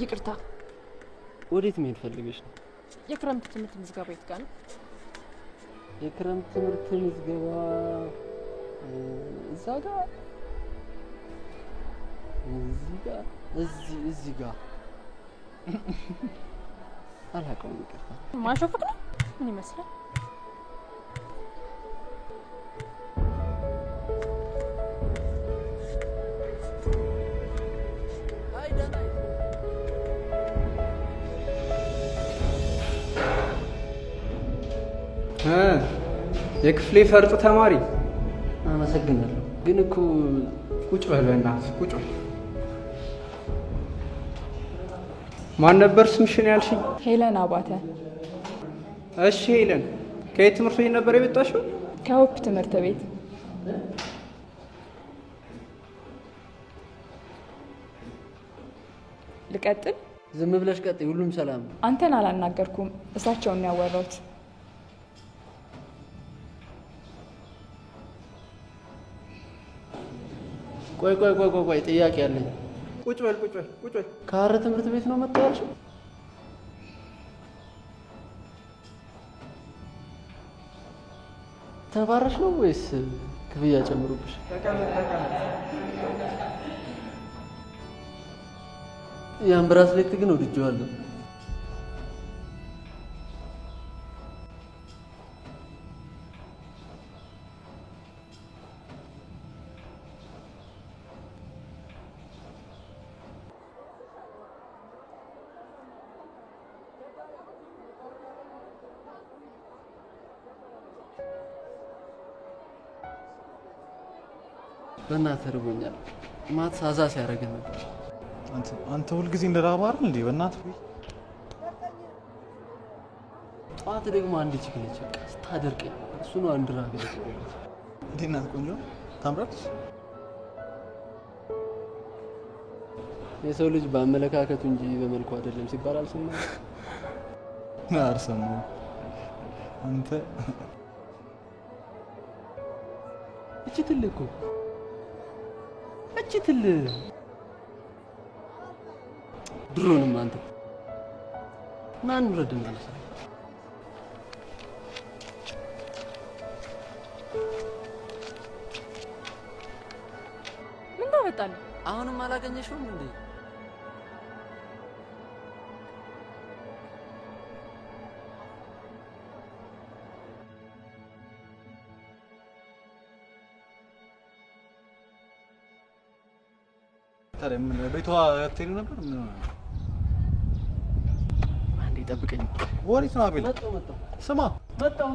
ይቅርታ ወዴት መሄድ ፈልገሽ ነው? የክረምት ትምህርት ምዝገባ የት ጋር ነው? የክረምት ትምህርት ምዝገባ እዛ ጋር እዚህ ጋር አላውቀውም። ይቅርታ ማሾፍክ ነው? ምን ይመስላል? የክፍሌ ፈርጥ ተማሪ አመሰግናለሁ። ግን እኮ ቁጭ በል በእናትህ ቁጭ በል። ማን ነበር ስምሽን ያልሽኝ? ሄለን አባተ። እሺ ሄለን፣ ከየት ትምህርት ቤት ነበር የመጣሽው? ከሆፕ ትምህርት ቤት። ልቀጥል? ዝም ብለሽ ቀጥይ። ሁሉም ሰላም። አንተን አላናገርኩም፣ እሳቸውን ነው ያወራሁት። ቆይ ጥያቄ አለኝ። ቁጭ በል ከሀረ ትምህርት ቤት ነው መጣ ያልሽው? ተባረሽ ነው ወይስ ክፍያ ጨምሩብሽ? ያን ብራስሌት ግን ወድጄዋለሁ። በእናትህ ርቦኛል። ማታ ሳዛ ሲያደርግ ነበር። አንተ ሁሉ ጊዜ እንደራባ አይደል እንዴ? በእናትህ ወይ ጠዋት ደግሞ አንድ ቺክ ነች ስታደርቀኝ፣ እሱ ነው አንድ ራብ ይለቀኝ። እንዴት ናት? ቆንጆ ታምራለች። የሰው ልጅ በአመለካከቱ እንጂ በመልኩ አይደለም ሲባል አልሰማህም? አልሰማሁም። አንተ እቺ ትልቁ ድሮንም አንተ ማን ወረደና ነው? ምን ታመጣለ? አሁንም አላገኘሽውም እንዴ? ታዲያ ምን ቤቷ አትሄዱ ነበር? ምን ሆነ? አንዴ ጠብቀኝ። ወዴት ነው አቤል? መጣሁ። ስማ መጣሁ።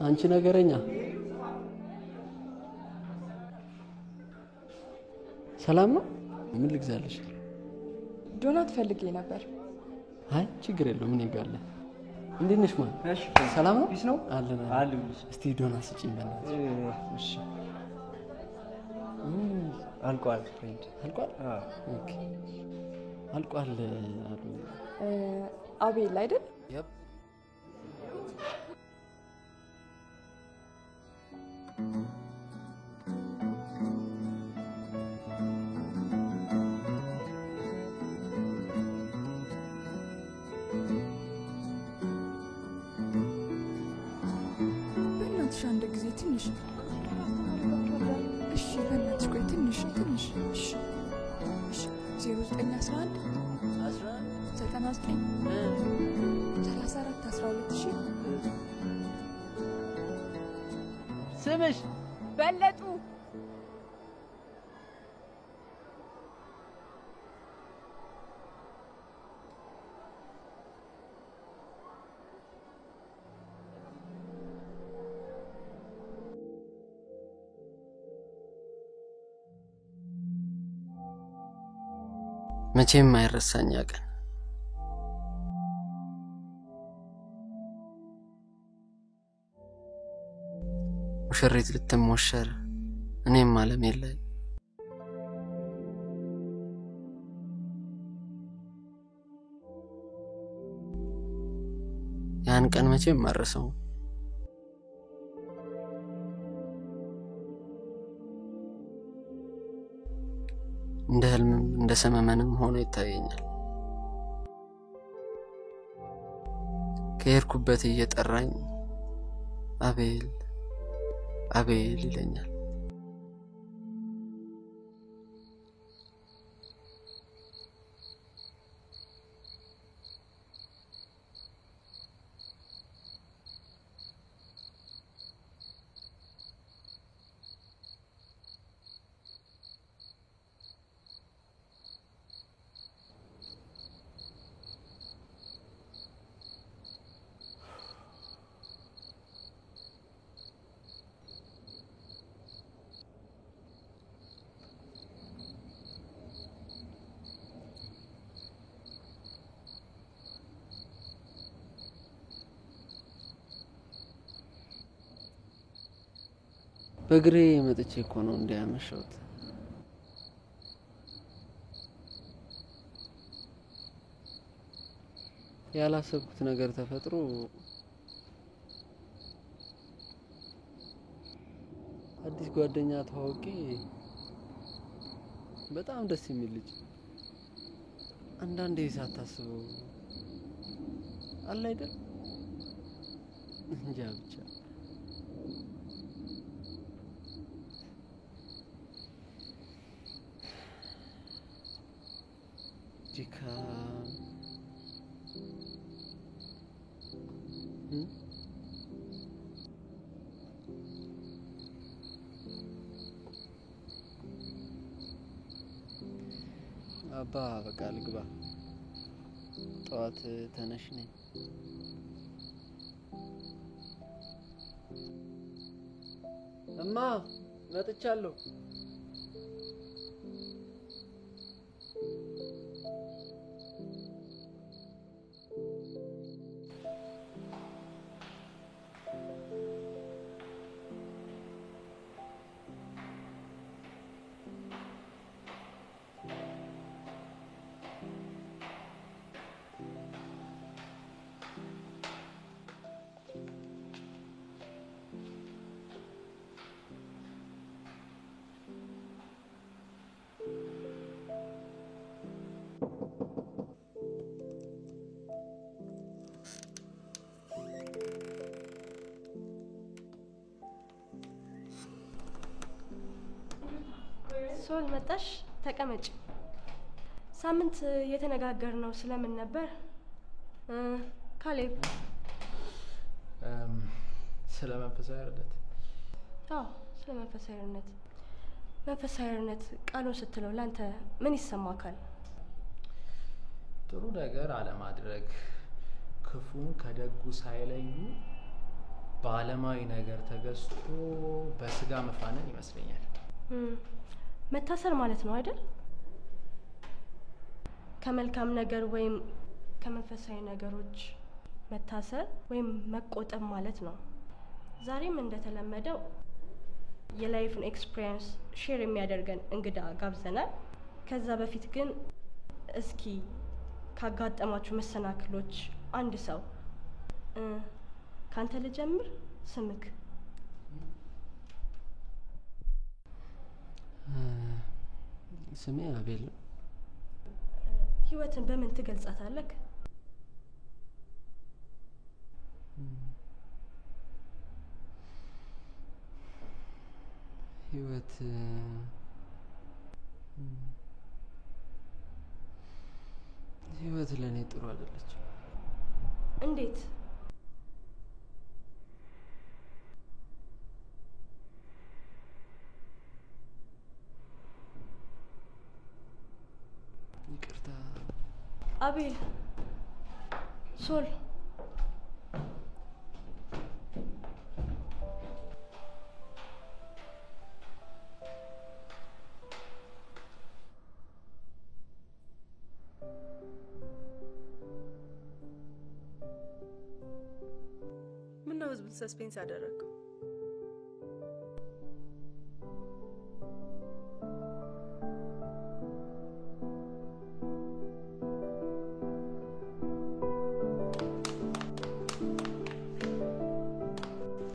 አንቺ ነገረኛ ሰላም ነው? ምን ልግዛልሽ? ዶናት ፈልጌ ነበር። አይ ችግር የለውም እኔ ጋር አለ። እንዴት ነሽ? ማን? እሺ ሰላም ነው? ቢስ ነው አለን። እስቲ ዶናት ስጪኝ በእናትሽ። እሺ አልቋል። ፍሬንድ አልቋል? ኦኬ አልቋል አሉ። አቤል አይደል? ያብ በእናትሽ አንድ ጊዜ ትንሽ እሺ፣ በእናትሽ ቆይ ትንሽ እሺ 0911 99 34 12 ሺህ ስምሽ በለጡ መቼም አይረሳኝ ቀን ሙሽሪት ልትሞሸር እኔም ዓለም የለይ ያን ቀን መቼም ማረሰው እንደ ህልምም እንደ ሰመመንም ሆኖ ይታየኛል ከየርኩበት እየጠራኝ አቤል አቤል ይለኛል በግሬ መጥቼ እኮ ነው እንዲያመሸውት ያላሰብኩት ነገር ተፈጥሮ አዲስ ጓደኛ ተዋውቄ በጣም ደስ የሚል ልጅ አንዳንዴ ሳታስበው አለ አይደል እንጃ ብቻ ጂካ አባ በቃ ልግባ ጠዋት ተነሽ ነኝ እማ መጥቻለሁ ሶል መጣሽ ተቀመጭ ሳምንት የተነጋገርነው ስለምን ነበር ካሌብ ስለ መንፈሳዊ እርዳታ ስለ መንፈሳዊ እርዳታ ቃሉን ስትለው ላንተ ምን ይሰማካል ጥሩ ነገር አለማድረግ ክፉን ከደጉ ሳይለዩ በአለማዊ ነገር ተገዝቶ በስጋ መፋነን ይመስለኛል መታሰር ማለት ነው አይደል ከመልካም ነገር ወይም ከመንፈሳዊ ነገሮች መታሰር ወይም መቆጠብ ማለት ነው ዛሬም እንደተለመደው የላይፍን ኤክስፒሪየንስ ሼር የሚያደርገን እንግዳ ጋብዘናል ከዛ በፊት ግን እስኪ ካጋጠማችሁ መሰናክሎች አንድ ሰው ካንተ ልጀምር ስምክ ስሜ አቤል ነው ህይወትን በምን ትገልጻታለህ ህይወት ለኔ ጥሩ አይደለች እንዴት? ይቅርታ አቤል ሶል ምን ነው ህዝብ ሰስፔንስ አደረገው?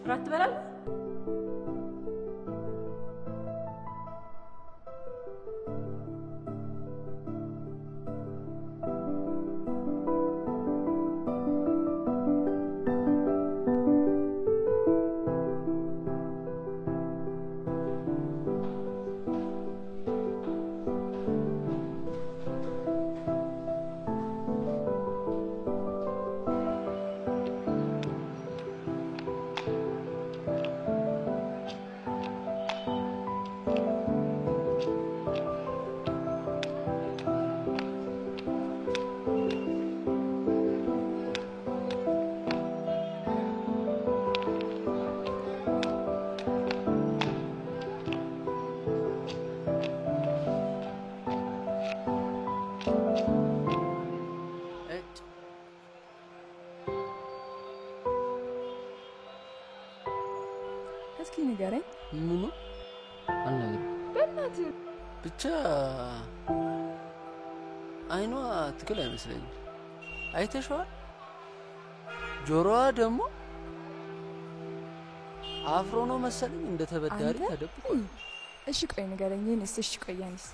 ራት በላል እስኪ ንገረኝ። ምኑ አልነግርም። በእናትህ ብቻ አይኗ ትክክል አይመስለኝም። አይተሽዋል? ጆሮዋ ደግሞ አፍሮ ነው መሰለኝ እንደተበዳሪ ተደብቋል። እሺ ቆይ ንገረኝ። እሺ ቆይ ያንስ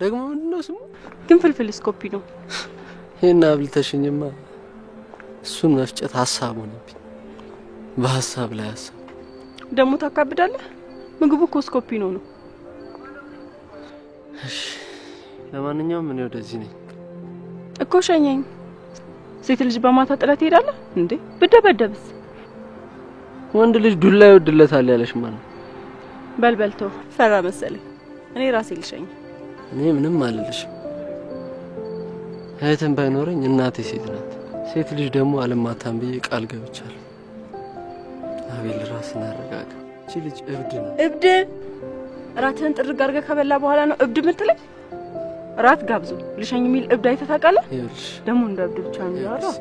ደግሞ ምንድነው ስሙ? ግን ፍልፍል ስኮፒ ነው። ይሄን አብልተሽኝማ እሱን መፍጨት ሐሳብ ሆነብኝ። በሐሳብ ላይ ሐሳብ ደግሞ ታካብዳለህ። ምግቡ እኮ ስኮፒ ነው። እሺ ለማንኛውም እኔ ወደዚህ ነኝ እኮ ሸኘኝ። ሴት ልጅ በማታ ጥለት ትሄዳለህ እንዴ? ብደበደብስ? ወንድ ልጅ ዱላ ይወድለታል ያለሽ ማለት በልበልተው ፈራ መሰለኝ። እኔ ራሴ ልሸኝ። እኔ ምንም አልልሽም። እህትም ባይኖረኝ እናቴ ሴት ናት። ሴት ልጅ ደግሞ አለማታም ብዬ ቃል ገብቻለሁ። አቤል ራስን አረጋጋ። እቺ ልጅ እብድ ነው። እብድ? ራትህን ጥርግ አድርገህ ከበላ በኋላ ነው እብድ የምትለኝ? ራት ጋብዙ ልሸኝ የሚል እብድ አይተህ ታውቃለህ? ይኸውልሽ ደግሞ እንደ እብድ ብቻ ነው ያወራው።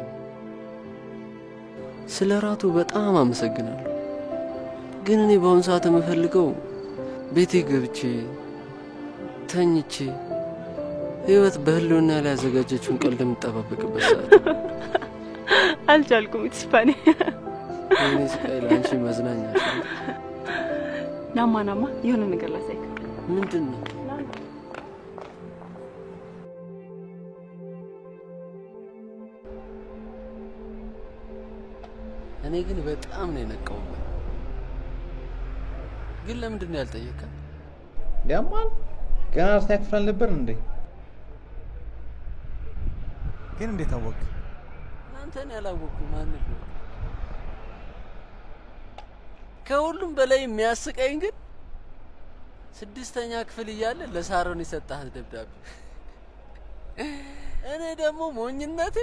ስለ ራቱ በጣም አመሰግናለሁ። ግን እኔ በአሁኑ ሰዓት የምፈልገው ቤቴ ገብቼ ተኝቼ ህይወት በህልውና ላይ ያዘጋጀችውን ቀልድ የምጠባበቅበት ሰዓት አልቻልኩም። ኢትስፋኒ እኔ ስቃይ ለአንቺ መዝናኛ ነው። ናማ የሆነ ነገር ላሳይክ። ምንድን ነው? እኔ ግን በጣም ነው የነቃውበት። ግን ለምንድን ነው ያልጠየቀኝ? ያማል ገና አራተኛ ክፍል አልነበር እንዴ? ግን እንዴት አወቅ? አንተን ያላወቅኩ ማን ነው? ከሁሉም በላይ የሚያስቀኝ ግን ስድስተኛ ክፍል እያለ ለሳሮን የሰጣት ደብዳቤ እኔ ደግሞ ሞኝነቴ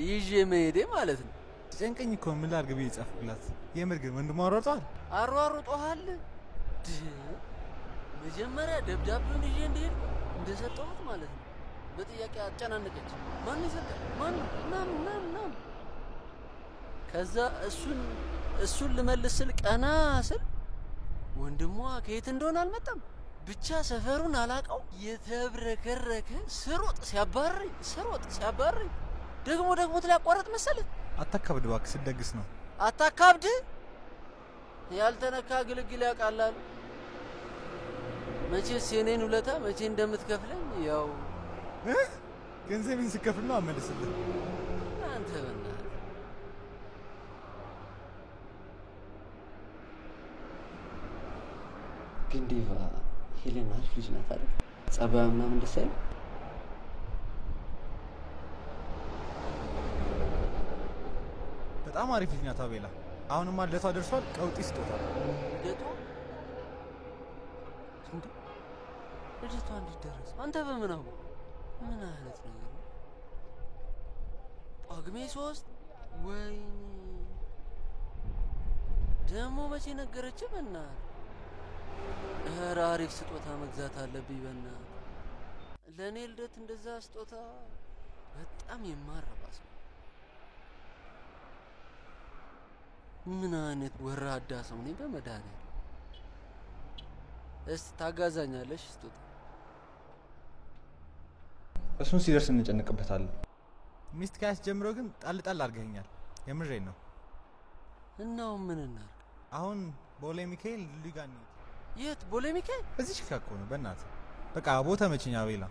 ይዤ መሄዴ ማለት ነው። ጨንቀኝ እኮ ምን ላድርግ ብዬ ጻፍኩላት። የምር ግን ወንድሟ አሯሯጧል። አሯሩጦሃል? መጀመሪያ ደብዳቤውን ይዤ እንደሄድኩ እንደሰጠኋት ማለት ነው በጥያቄ አጨናነቀች። ማን ይሰጣል? ማን ናም ከዛ እሱን ልመልስ ስል ቀና ስል ወንድሟ ከየት እንደሆነ አልመጣም። ብቻ ሰፈሩን አላቀው የተብረከረከ ስሮጥ ሲያባረኝ ደግሞ ትላቋረጥ መሰለ። አታካብድ እባክህ፣ ስደግስ ነው። አታካብድ። ያልተነካ ግልግል ያውቃላሉ። መቼስ የኔን ውለታ መቼ እንደምትከፍለኝ ያው ገንዘቤን ስከፍል ነው አመልስልህ። አንተ በእናትህ ግን ዴቫ ሄሌን አሪፍ ልጅ ናት አይደል? ጸባዩ ምናምን ደስ አይልም? በጣም አሪፍ ልጅ ናት አቤላ። አሁንማ ልደቷ ደርሷል። ቀውጢ ስጦታ ልደቷ እንዴት ደረሰ? አንተ በምን አወቅ? ምን አይነት ነገር ነው? ጳጉሜ 3 ወይኔ ደግሞ መቼ ነገረችህ? በእናትህ ኧረ አሪፍ ስጦታ መግዛት አለብኝ በእናትህ። ለእኔ ልደት እንደዛ ስጦታ በጣም የማረባ ሰው። ምን አይነት ወራዳ ሰው ነኝ በመድኃኒዓለም። እስቲ ታጋዛኛለሽ ስጦታ? እሱን ሲደርስ እንጨነቅበታለን። ሚስት ካያስ ጀምሮ ግን ጣል አድርገኛል። የምሬን ነው። እናው ምን እናድርግ? አሁን ቦሌ ሚካኤል ሊጋ ነው። የት ቦሌ ሚካኤል? እዚህ ችካኮ ነው። በእናትህ በቃ ቦታ መቼኛ አቤላ።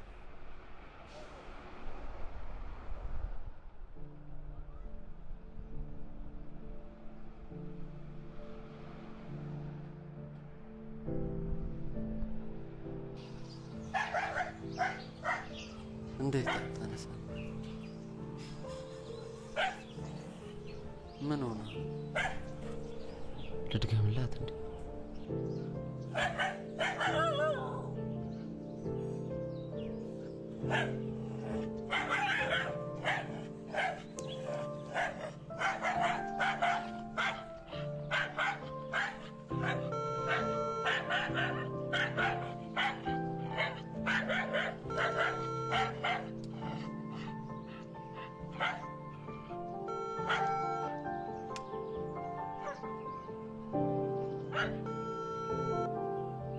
እንዴት ተነሳ? ምን ሆነ? ልድገምላት እንዴ?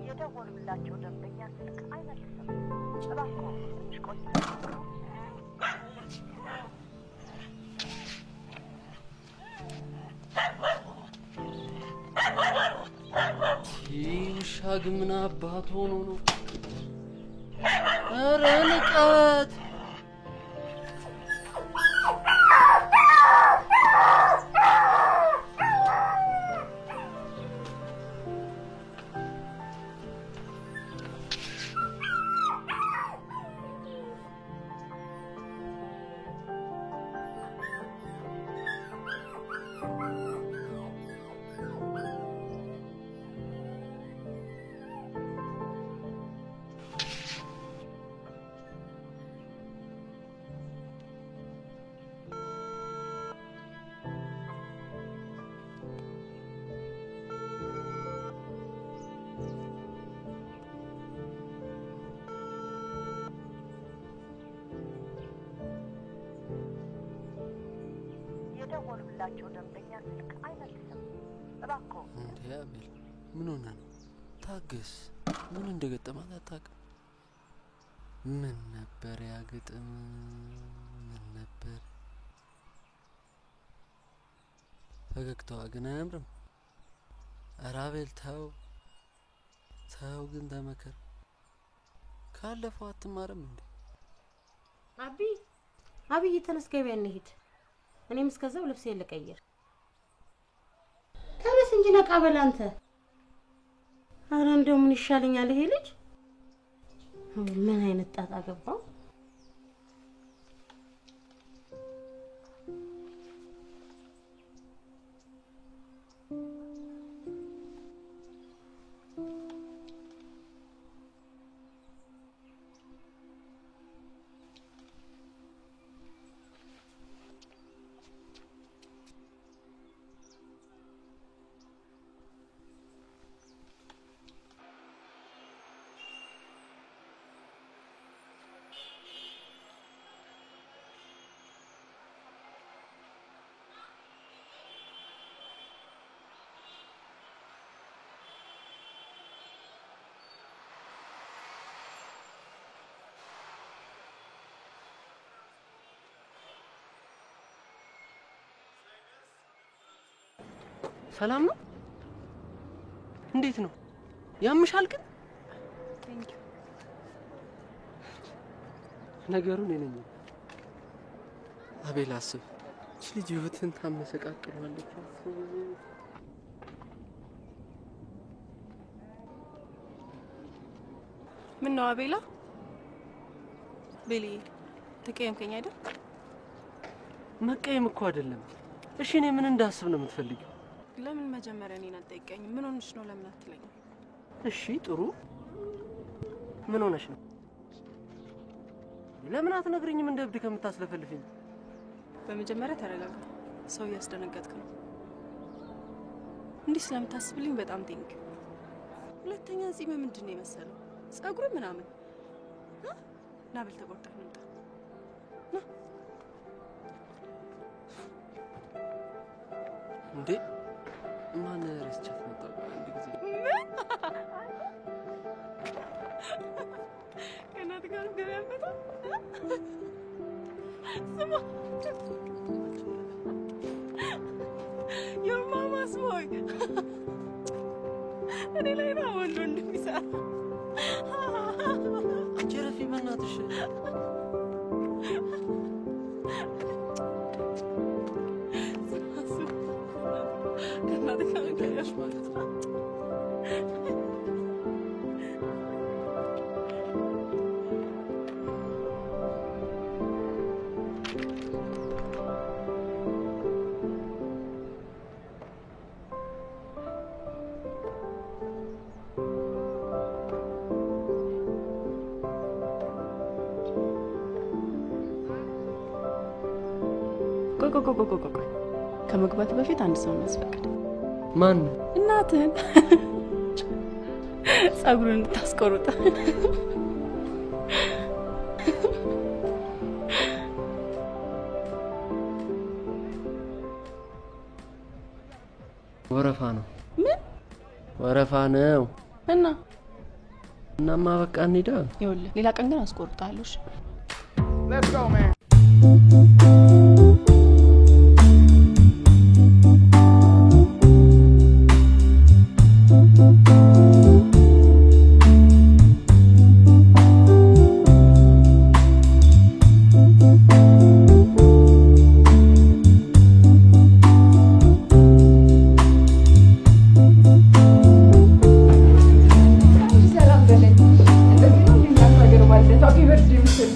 የደወሉላቸው ደንበኛ ስልክ አይመልስም። እባክዎ ትንሽ ቆዩ። ውሻ ግን ምን አባት ሆኖ ነው? ኧረ ንቀት! የደወሉላቸው ደንበኛ ስልክ አይመልስም። እባክዎ እንዴ አቤል ምን ሆነ ነው? ታገስ። ምን እንደገጠማት አታውቅም። ምን ነበር ያ ግጥም? ምን ነበር? ፈገግታዋ ግን አያምርም። ኧረ አቤል ተው ግን ተመከር። ካለፈው አትማርም እንዴ? አብይ ተነስ፣ ገበያ እንሂድ። እኔም እስከዛው ልብሴን ልቀይር። ተነስ እንጂ ነቃ በል አንተ። ኧረ እንደው ምን ይሻለኛል ይሄ ልጅ? ምን አይነት ጣጣ ገባው? ሰላም ነው? እንዴት ነው? ያምሻል ግን? ቴንክ ዩ። ነገሩን እኔ ነኝ። አቤል አስብ፣ እቺ ልጅ ህይወትን ታመሰቃቅለዋለች። ምን ነው አቤላ? ቤሊ ተቀየምከኝ አይደል? መቀየም እኮ አይደለም። እሺ እኔ ምን እንዳስብ ነው የምትፈልጊው? ለምን መጀመሪያ እኔን አትጠይቀኝም? ምን ሆነሽ ነው? ለምን አትለኝም? እሺ ጥሩ። ምን ሆነሽ ነው? ለምን አትነግሪኝም? እንደ እብድ ከምታስለፈልፊኝ። በመጀመሪያ ተረጋጋ። ሰው እያስደነገጥክ ነው። እንዲህ ስለምታስብልኝ በጣም ቴንክ ዩ። ሁለተኛ ጺም ምንድን ነው የመሰለው? ጸጉር ምናምን ናብል ተቆርጠህ እንምጣ። እንዴ ማን ረስቻት መጣ? አንድ ጊዜ ከእናት ጋር ገበያበታ ስማ your mama's boy እኔ ላይ ነው ወንድ እንደሚሰራ አንቺ ረፊ በእናትሽ ከእናት ጋር ገበያሽ ማለት ነው። ቆይ ከመግባት በፊት አንድ ሰው እናስፈቅድ። ማን? እናትህን ጸጉሩን እንድታስቆርጥ። ወረፋ ነው። ምን ወረፋ ነው? እናማ በቃ እንሂዳ። ይኸውልህ ሌላ ቀን ግን አስቆርጣለሁ። እሺ Let's go, man. ሰላም በለኝ። እንደዚህ ነው የሚናገረው ማለት ነው። ሃፒ በርዝዴይ ምስል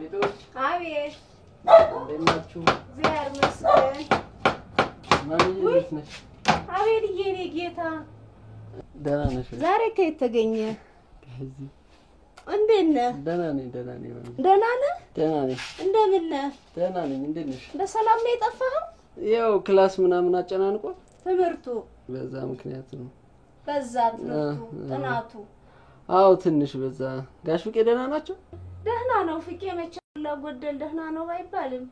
ቤቶች አቤት እንዴት ናችሁ? እግዚአብሔር ይመስገን። ማንዬ እንዴት ነሽ? አቤትዬ የኔ ጌታ ደህና ነሽ? ዛሬ ከየት ተገኘ? ከዚህ እንዴት ነህ? ደህና ነኝ ማንዬ። ደህና ነህ? ደህና ነኝ። እንደምን ነህ? ደህና ነኝ። እንዴት ነሽ? በሰላም ነው የጠፋኸው? ያው ክላስ ምናምን አጨናንቆ ትምህርቱ በዛ ምክንያት ነው። በዛ ትምህርቱ ጥናቱ አዎ ትንሽ በዛ። ጋሽ ፍቄ ደህና ናቸው? ደህና ነው። ፍቄ መቼ ለጎደል ደህና ነው ባይባልም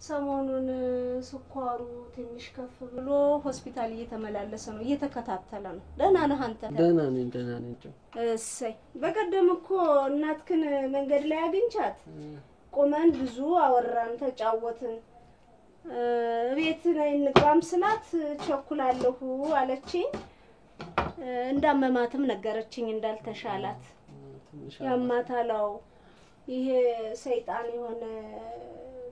ሰሞኑን ስኳሩ ትንሽ ከፍ ብሎ ሆስፒታል እየተመላለሰ ነው፣ እየተከታተለ ነው። ደህና ነህ አንተ? ደህና ነኝ። እሰይ። በቀደም እኮ እናትክን መንገድ ላይ አግኝቻት ቆመን ብዙ አወራን፣ ተጫወትን። ቤት ላይ እንግባም ስላት ቸኩላለሁ አለችኝ። እንዳመማትም ነገረችኝ፣ እንዳልተሻላት ያማታላው ይሄ ሰይጣን የሆነ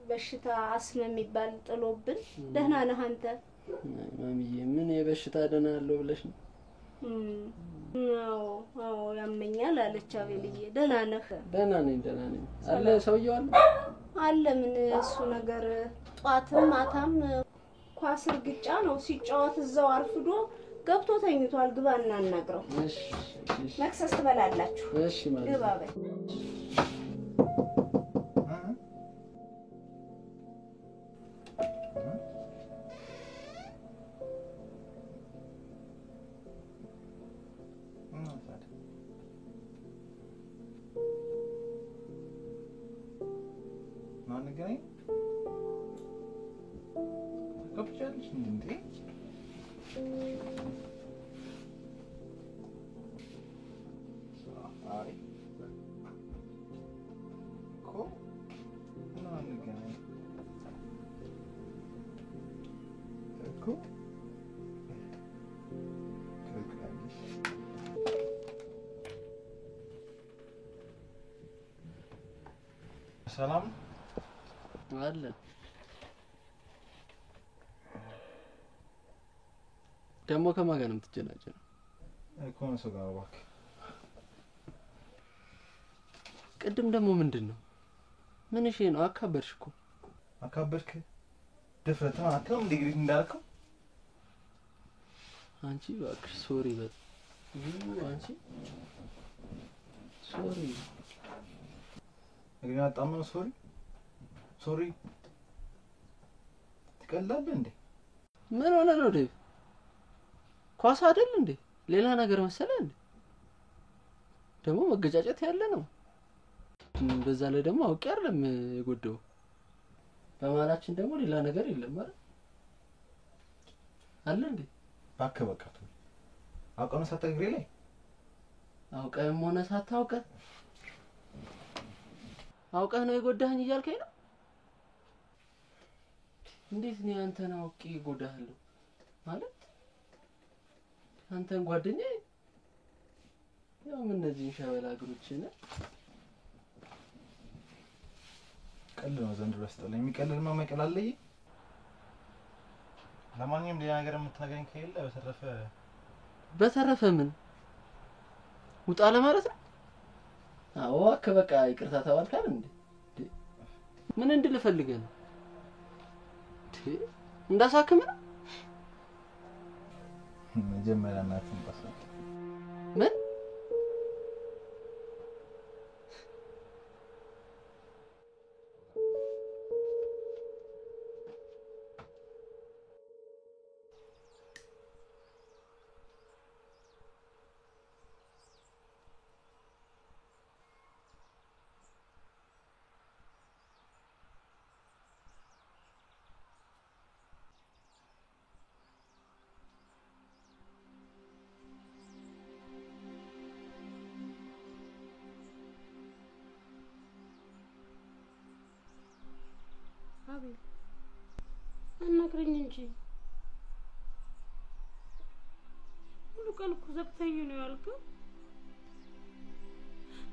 በሽታ አስም የሚባል ጥሎብን። ደህና ነህ አንተ? ማሚዬ ምን የበሽታ ደህና አለው ብለሽ ነው? አዎ ያመኛል አለች አቤልዬ። ደህና ነህ? ደህና ነኝ። አለ ሰውየው አለ ምን እሱ ነገር ጧትም ማታም ኳስ እርግጫ ነው ሲጫወት እዛው አርፍዶ ገብቶ ተኝቷል። ግባ እናናግረው። እሺ መክሰስ ትበላላችሁ? እሺ ማለት ግባ በይ። ማንገናኝ ከብቻለሽ እንዴ? አይ እኮ ማንገናኝ እኮ ከልክላለሽ። ሰላም አለ ደግሞ ከማን ጋር ነው የምትጀናጀነው? ከሆነ ሰው ጋር እባክህ። ቅድም ደግሞ ምንድን ነው? ምን እሺ ነው? አካበድሽ እኮ። አካበድክ? ድፍረት ነው አትም ዲግሪ እንዳልከው። አንቺ እባክሽ ሶሪ በል። አንቺ ሶሪ እግሬን አጣመነው። ሶሪ ትቀላለህ እንዴ? ምን ሆነ ነው ዴቭ? ኳስ አይደል እንዴ? ሌላ ነገር መሰለህ እንዴ? ደግሞ መገጫጨት ያለ ነው። በዛ ላይ ደግሞ አውቄ አይደለም የጎደው። በማላችን ደግሞ ሌላ ነገር የለም አይደል? አለ እንዴ? እባክህ በቃ ተው። አውቀህ ሳታ እግሬ ላይ አውቀህም ሆነ ሳታውቀህ አውቀህ ነው የጎዳኸኝ እያልከኝ ነው? እንዴት ነው አንተን አውቄ ጎዳሃለሁ ማለት? አንተን ጓደኛዬ ያው ምን እነዚህ ሸበላ እግሮችን ቀልድ ነው ዘንድሮ ያስጠላኝ። የሚቀልድማ ማይቀላለይ። ለማንኛውም ሌላ ነገር የምታገኝ ከሌለ በተረፈ ምን ውጣ ለማለት ነው? አዎ በቃ ይቅርታ ተባልካል እንዴ? ምን እንድል ፈልገህ ነው? እንዳሳክም ነው? መጀመሪያ እናትን ባሳክ ምን አቤል አናግረኝ እንጂ ሙሉ ቀን እኮ ዘግተኝ ነው ያልከው።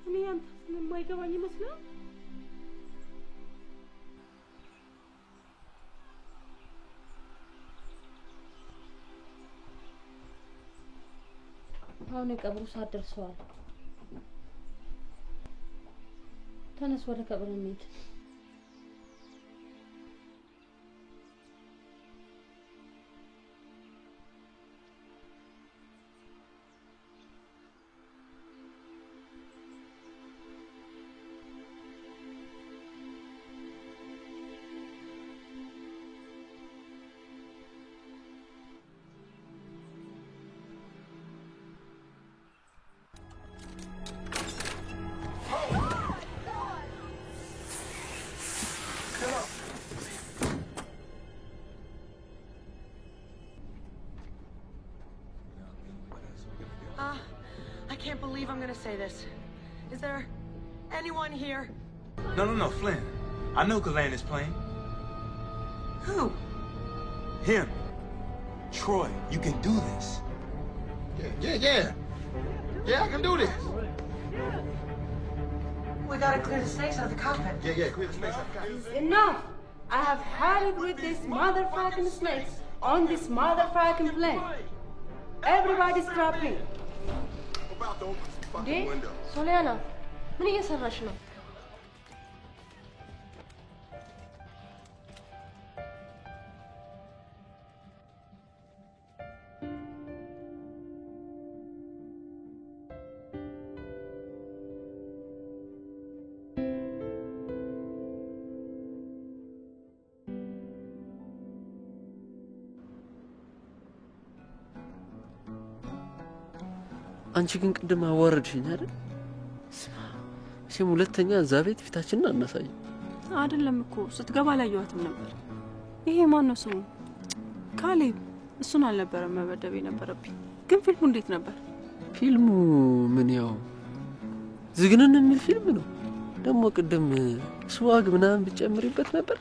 እኔ አንተ ስለማይገባኝ ይመስላል። አሁን የቀብሩ ሰዓት ደርሷል። ተነስ ወደ ቀብር እንሂድ። I can't believe I'm gonna say this. Is there anyone here? No, Flynn. I know Ghislaine is playing. Who? Him. Troy, you can do this. Yeah, I can do this. We gotta clear the snakes out of the cockpit. Yeah, clear the snakes out of the cockpit. Enough! I have had it with these motherfucking snakes on this motherfucking plane. Everybody's scrapping. ሶሊያና ምን እየሰራሽ ነው? አንቺ ግን ቅድም አዋረድሽኝ አይደል? ሁለተኛ እዛ ቤት ፊታችንን አናሳይ። አይደለም እኮ ስትገባ ላየኋትም ነበር። ይሄ ማን ነው ስሙ? ካሌብ። እሱን አልነበረም መበደብ የነበረብኝ። ግን ፊልሙ እንዴት ነበር? ፊልሙ ምን ያው ዝግነን የሚል ፊልም ነው። ደግሞ ቅድም ስዋግ ምናምን ብጨምሪበት ነበር።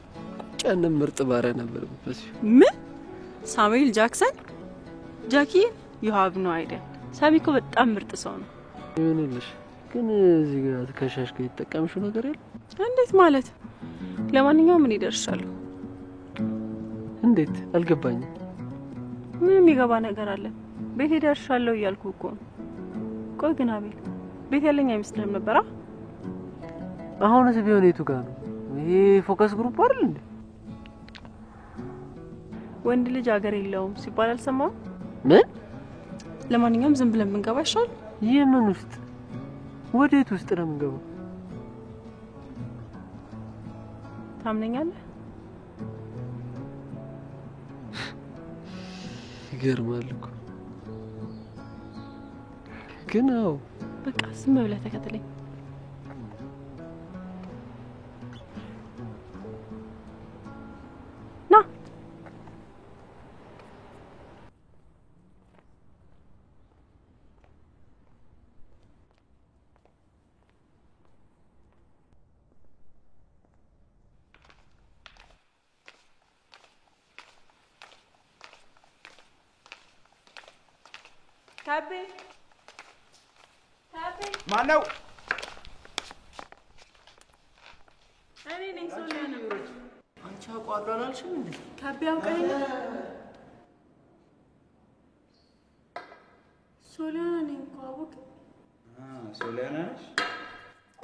ቁጫንም ምርጥ ባሪያ ነበር በሱ። ምን? ሳሙኤል ጃክሰን? ጃኪ? you have no idea. ሳሚኮ በጣም ምርጥ ሰው ነው። ይሁንልሽ። ግን እዚህ ጋር ተከሻሽ ጋር ይተቀምሽው ነገር የለ? እንዴት ማለት? ለማንኛውም ምን ይደርሻል? እንዴት አልገባኝም። ምን የሚገባ ነገር አለ? ቤት ይደርሻለሁ እያልኩ እኮ ነው። ቆይ ግን አቤል ቤት ያለኝ አይመስልም ነበር? አሁንስ ቢሆን የቱ ጋር ነው? ይሄ ፎከስ ግሩፕ አይደል እንዴ? ወንድ ልጅ ሀገር የለውም ሲባል አልሰማም? ምን? ለማንኛውም ዝም ብለን ብንገባ ይሻላል። የምን ውስጥ? ወዴት ውስጥ ነው የምንገባው? ታምነኛለህ? ይገርማል እኮ። ግን አዎ በቃ ዝም ብለህ ተከተለኝ። ና ካቤ ማነው? እኔ ነኝ ሶሊያና። አንቺ አውቀዋለሁ አላልሽም እንዴ? ካቤ አውቀኝ? ሶሊያና ነኝ እኮ አወቅ። ሶሊያና ነሽ?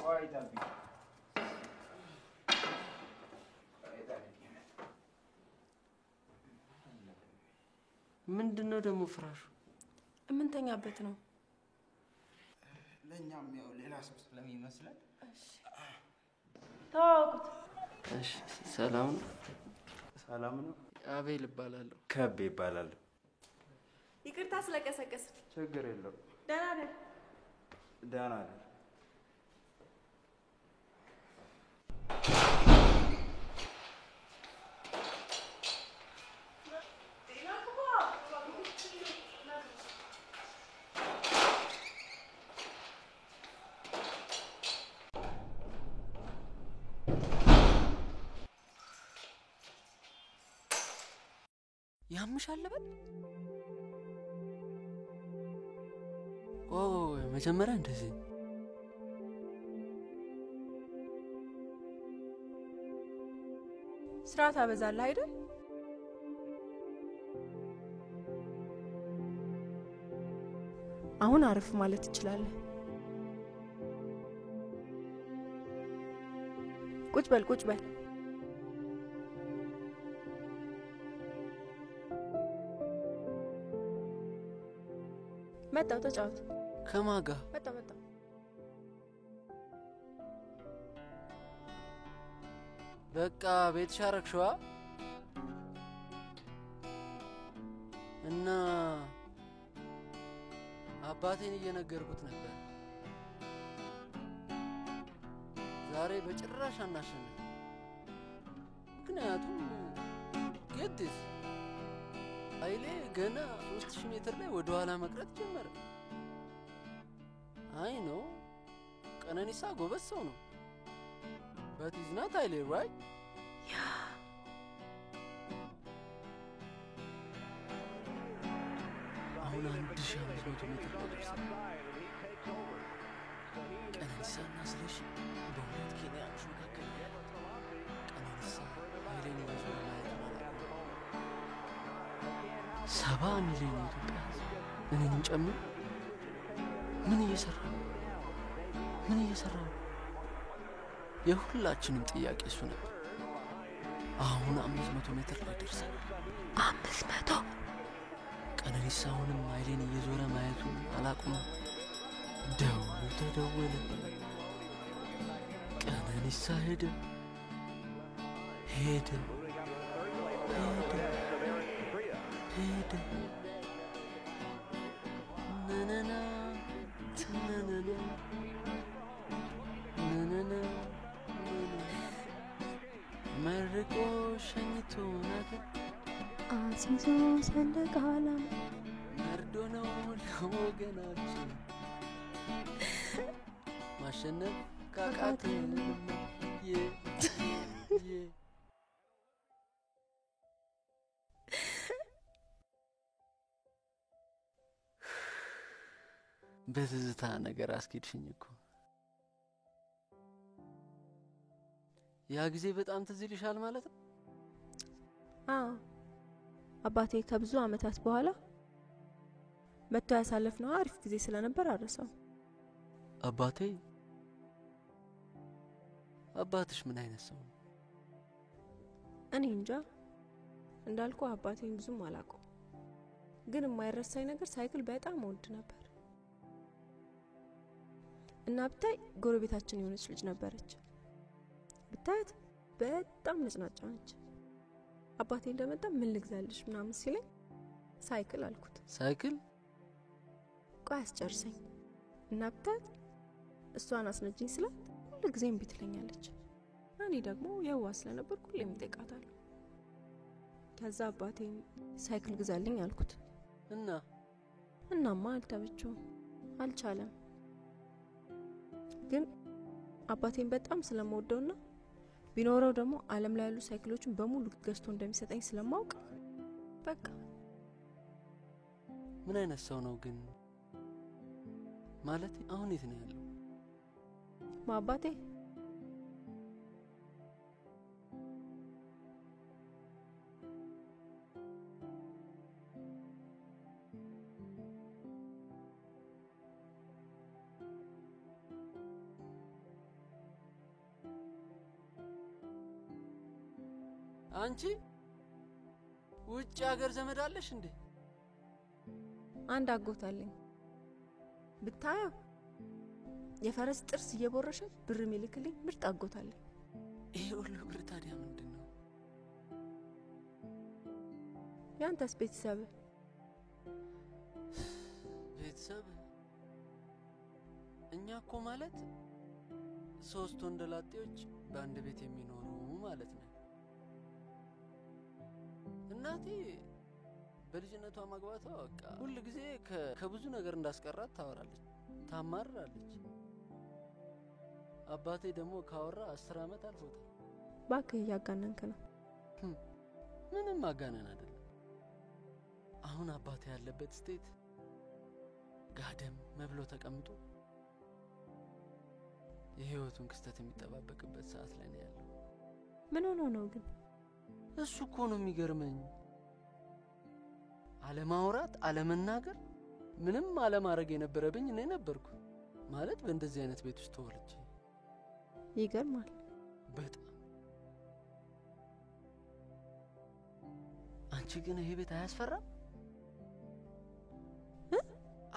ቆይ ጠብቂ። ምንድነው ደግሞ ፍራሹ? እምንተኛበት ነው። ለኛም ያው ሌላ ሰው ስለሚመስለን። ታውቁት። እሺ ሰላም ነው? ሰላም ነው። አቤል እባላለሁ። ከቤ እባላለሁ። ይቅርታ ስለቀሰቀስ። ችግር የለውም። ደህና ነህ? ደህና ነኝ። ያምሻል በል። መጀመሪያ እንደዚህ ስራ ታበዛለህ አይደል? አሁን አረፍ ማለት ትችላለህ። ቁጭ በል ቁጭ በል። መጣው ተጫወት። ከማን ጋር? መጣው በቃ ቤት ሻረክሽዋ እና አባቴን እየነገርኩት ነበር። ዛሬ በጭራሽ አናሸንፍ። ምክንያቱም ጌትስ ኃይሌ ገና 3000 ሜትር ላይ ወደ ኋላ መቅረት ጀመረ። አይ ነው ቀነኒሳ ጎበዝ ሰው ነው። But he's not Haile, right? Yeah. አሁን 1500 ሜትር ደርሰን ቀነኒሳና ስለሺ በሁለት ኬንያኖች መካከል ቀነኒሳ ኃይሌን ይዞ ማየት ማለት ነው። 70 ሚሊዮን ኢትዮጵያ እኔንም ጨምሮ ምን እየሰራ የሁላችንም ጥያቄ እሱ ነበር። አሁን 500 ሜትር ላይ ደርሰን 500 ቀነኒሳውንም ኃይሌን እየዞረ ማየቱን አላቁም። ተደወለ። ቀነኒሳ ሄደ ነነና መርቆ ሸኝቶ ነገር አሲዞ ሰንደቅ ዓላማ መርዶ ነው ለወገናችን ማሸነፍ ካቃተን በትዝታ ነገር አስኪድሽኝ እኮ። ያ ጊዜ በጣም ትዝ ይልሻል ማለት ነው? አዎ፣ አባቴ ከብዙ አመታት በኋላ መጥቶ ያሳለፍነው አሪፍ ጊዜ ስለነበር አረሳው። አባትሽ ምን አይነት ሰው ነው? እኔ እንጃ፣ እንዳልኩ አባቴን ብዙም አላውቀው፣ ግን የማይረሳኝ ነገር ሳይክል በጣም ወድ ነበር። እና ብታይ ጎረቤታችን የሆነች ልጅ ነበረች። ብታያት በጣም ነጭናጫ ነች። አባቴ እንደመጣ ምን ልግዛልሽ ምናምን ሲለኝ ሳይክል አልኩት። ሳይክል? ቆይ አስጨርሰኝ። እና ብታያት እሷን አስነጂኝ ስላት ሁሉ ጊዜም እምቢ ትለኛለች። እኔ ደግሞ የዋህ ስለነበርኩ ሁሌም እጠይቃታለሁ። ከዛ አባቴን ሳይክል ግዛልኝ አልኩት። እናማ አልተመቸውም፣ አልቻለም። ግን አባቴን በጣም ስለምወደውና ቢኖረው ደግሞ ዓለም ላይ ያሉ ሳይክሎችን በሙሉ ገዝቶ እንደሚሰጠኝ ስለማውቅ በቃ። ምን አይነት ሰው ነው ግን? ማለት አሁን የት ነው ያለው? አባቴ አንቺ ውጭ ሀገር ዘመድ አለሽ እንዴ? አንድ አጎት አለኝ። ብታየው የፈረስ ጥርስ እየቦረሸ ብር የሚልክልኝ ምርጥ አጎት አለኝ። ይሄ ሁሉ ብር ታዲያ ምንድነው? ያንተስ ቤተሰብ? እኛ እኮ ማለት 3 ወንደላጤዎች በአንድ ቤት የሚኖሩ ማለት ነው። እናቴ በልጅነቷ ማግባቷ በቃ ሁሉ ጊዜ ከብዙ ነገር እንዳስቀራት ታወራለች፣ ታማራለች። አባቴ ደግሞ ካወራ 10 አመት አልፎታል። ባክህ ያጋነንክ ነው። ምንም ማጋነን አይደለም። አሁን አባቴ ያለበት ስቴት ጋደም መብሎ ተቀምጦ የህይወቱን ክስተት የሚጠባበቅበት ሰዓት ላይ ነው ያለው። ምን ሆኖ ነው ግን? እሱ እኮ ነው የሚገርመኝ። አለማውራት፣ አለመናገር፣ ምንም አለማድረግ የነበረብኝ እኔ ነበርኩ። ማለት በእንደዚህ አይነት ቤት ውስጥ ተወልጄ። ይገርማል በጣም አንቺ ግን ይሄ ቤት አያስፈራም?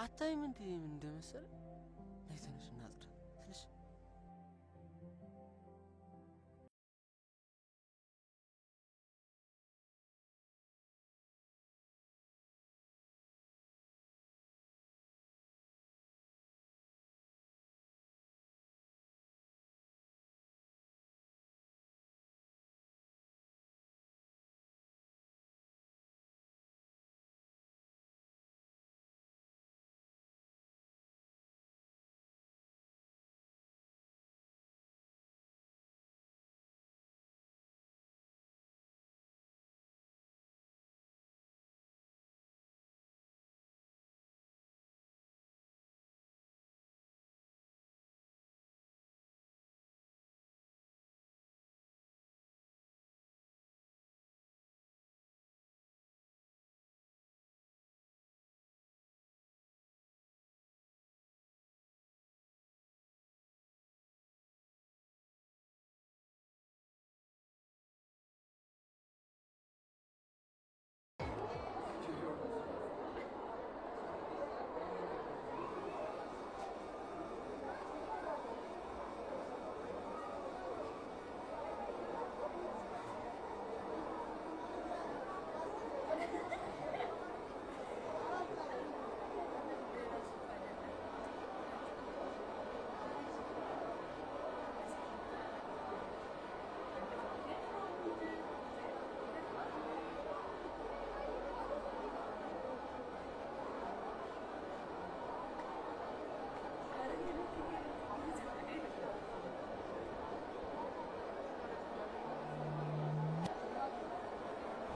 አታይም እንዴ ምን እንደመሰለ? ነይ ትንሽ እናጽዳ ትንሽ።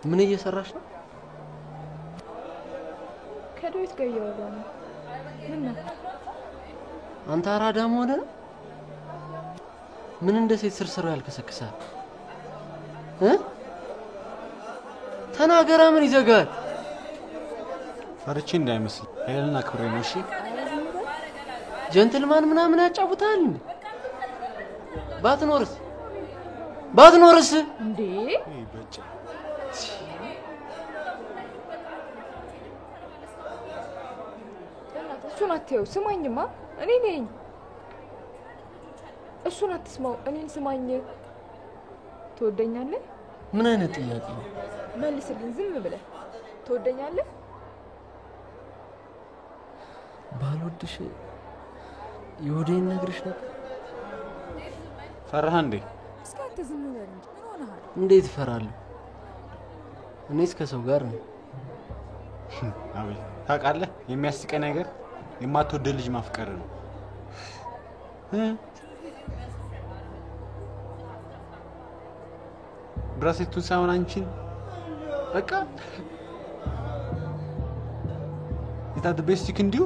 ምን እየሰራሽ ነው? ከዶይት ጋር እያወራሁ ነው። ምን ነው? አንተ አራዳ መሆን ነው? ምን እንደ ሴት ስርስሮ ያልከሰክሳል? ተናገራ ምን ይዘጋል? ፈርቼ እንዳይመስል ሄለና ክብሬ ነው። እሺ ጀንትልማን ምናምን ያጫውታል እንዴ? ባትኖርስ እንዴ? በጭ እሱን አትየው። ስማኝማ፣ እኔ ነኝ። እሱን አትስማው፣ እኔን ስማኝ። ትወደኛለህ? ምን አይነት ጥያቄ ነው? መልስልኝ ዝም ብለህ። ትወደኛለህ? ባልወድሽ የወዴን ነግርሽ ነበር። ፈራህ እንዴ? እስኪ አንተ ዝም በል እንጂ ምን ሆነሃል? እንዴት እፈራለሁ? እኔስ ከሰው ጋር ነኝ። አቤት ታውቃለህ፣ የሚያስቀኝ ነገር የማትወደ ልጅ ማፍቀር ነው። ብራሴቱን ሳይሆን አንቺን በቃ የታት ቤስቲክ እንዲሁ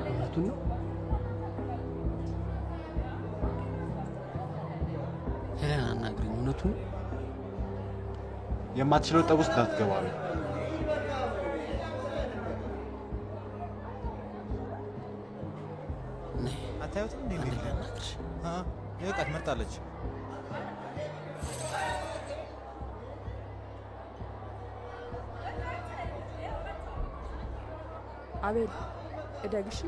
እውነቱን ነው። ሄለን አናግረኝ። እውነቱን ነው። የማትችለው ጠብ ውስጥ እንዳትገባ ነው። አታዩትም እንዴ? ይበቃ ትመርጣለች። አቤል እደግሽ።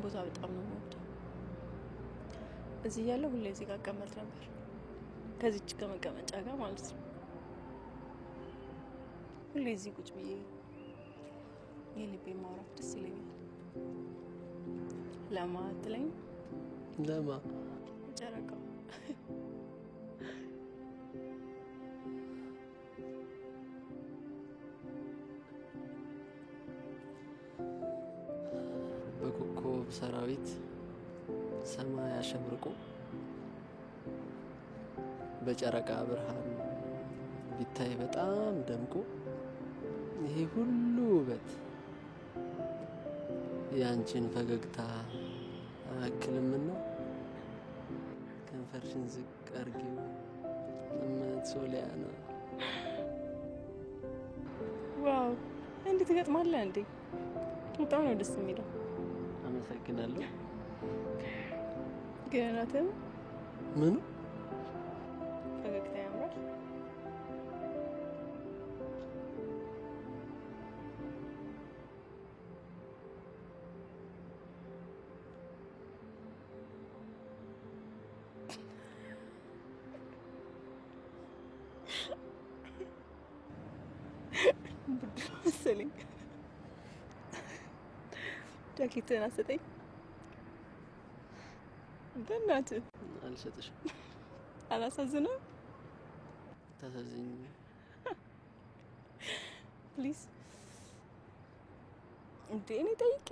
ቦታ በጣም ነው የምወደው። እዚህ ያለው ሁሌ እዚህ ጋር እቀመጥ ነበር ከዚች ከመቀመጫ ጋር ማለት ነው። ሁሌ እዚህ ቁጭ ብዬ የልቤ ማውራት ደስ ይለኛል። ለማ አትለኝ? ለማ ጨረቃ በኮከብ ሰራዊት ሰማይ አሸብርቆ በጨረቃ ብርሃን ቢታይ በጣም ደምቆ ይሄ ሁሉ ውበት ያንቺን ፈገግታ አያክልምና ከንፈርሽን ዝቅ አርጊው እመት ሶሊያና። ዋው እንዴት ትገጥማለህ እንዴ! በጣም ነው ደስ የሚለው። አመሰግናለሁ። ገናተም ምን ፈገግታ ያምራል። መሰለኝ ጃኬትን አሰጠኝ። በእናትህ አልሰጥሽም። አላሳዝንም? ታሳዝኝ ፕሊዝ። እንዴ እኔ ጠይቄ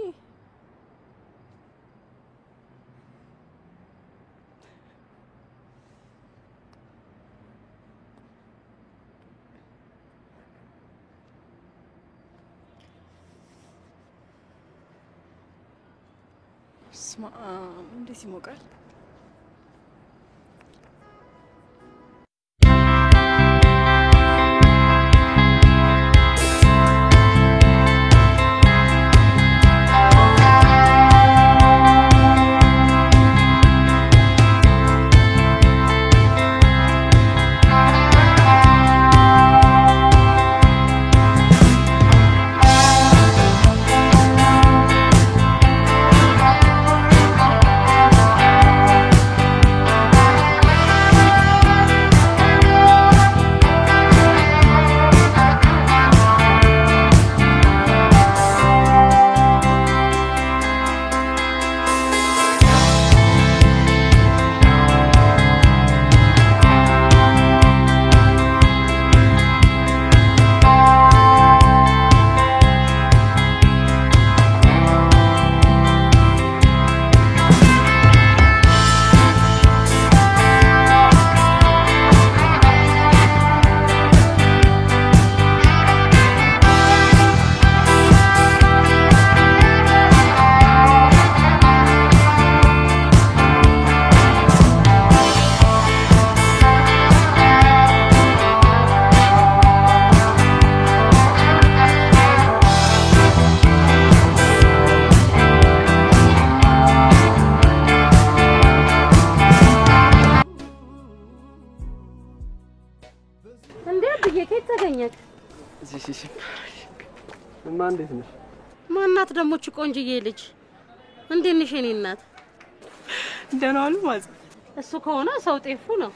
ስማ እንዴት ይሞቃል። እማ እንዴት ነሽ? ማናት ደግሞ እቺ ቆንጅዬ ልጅ? እንዴት ነሽ የኔ እናት? ደህና ዋሉ ማዘ? እሱ ከሆነ ሰው ጤፉ ነው።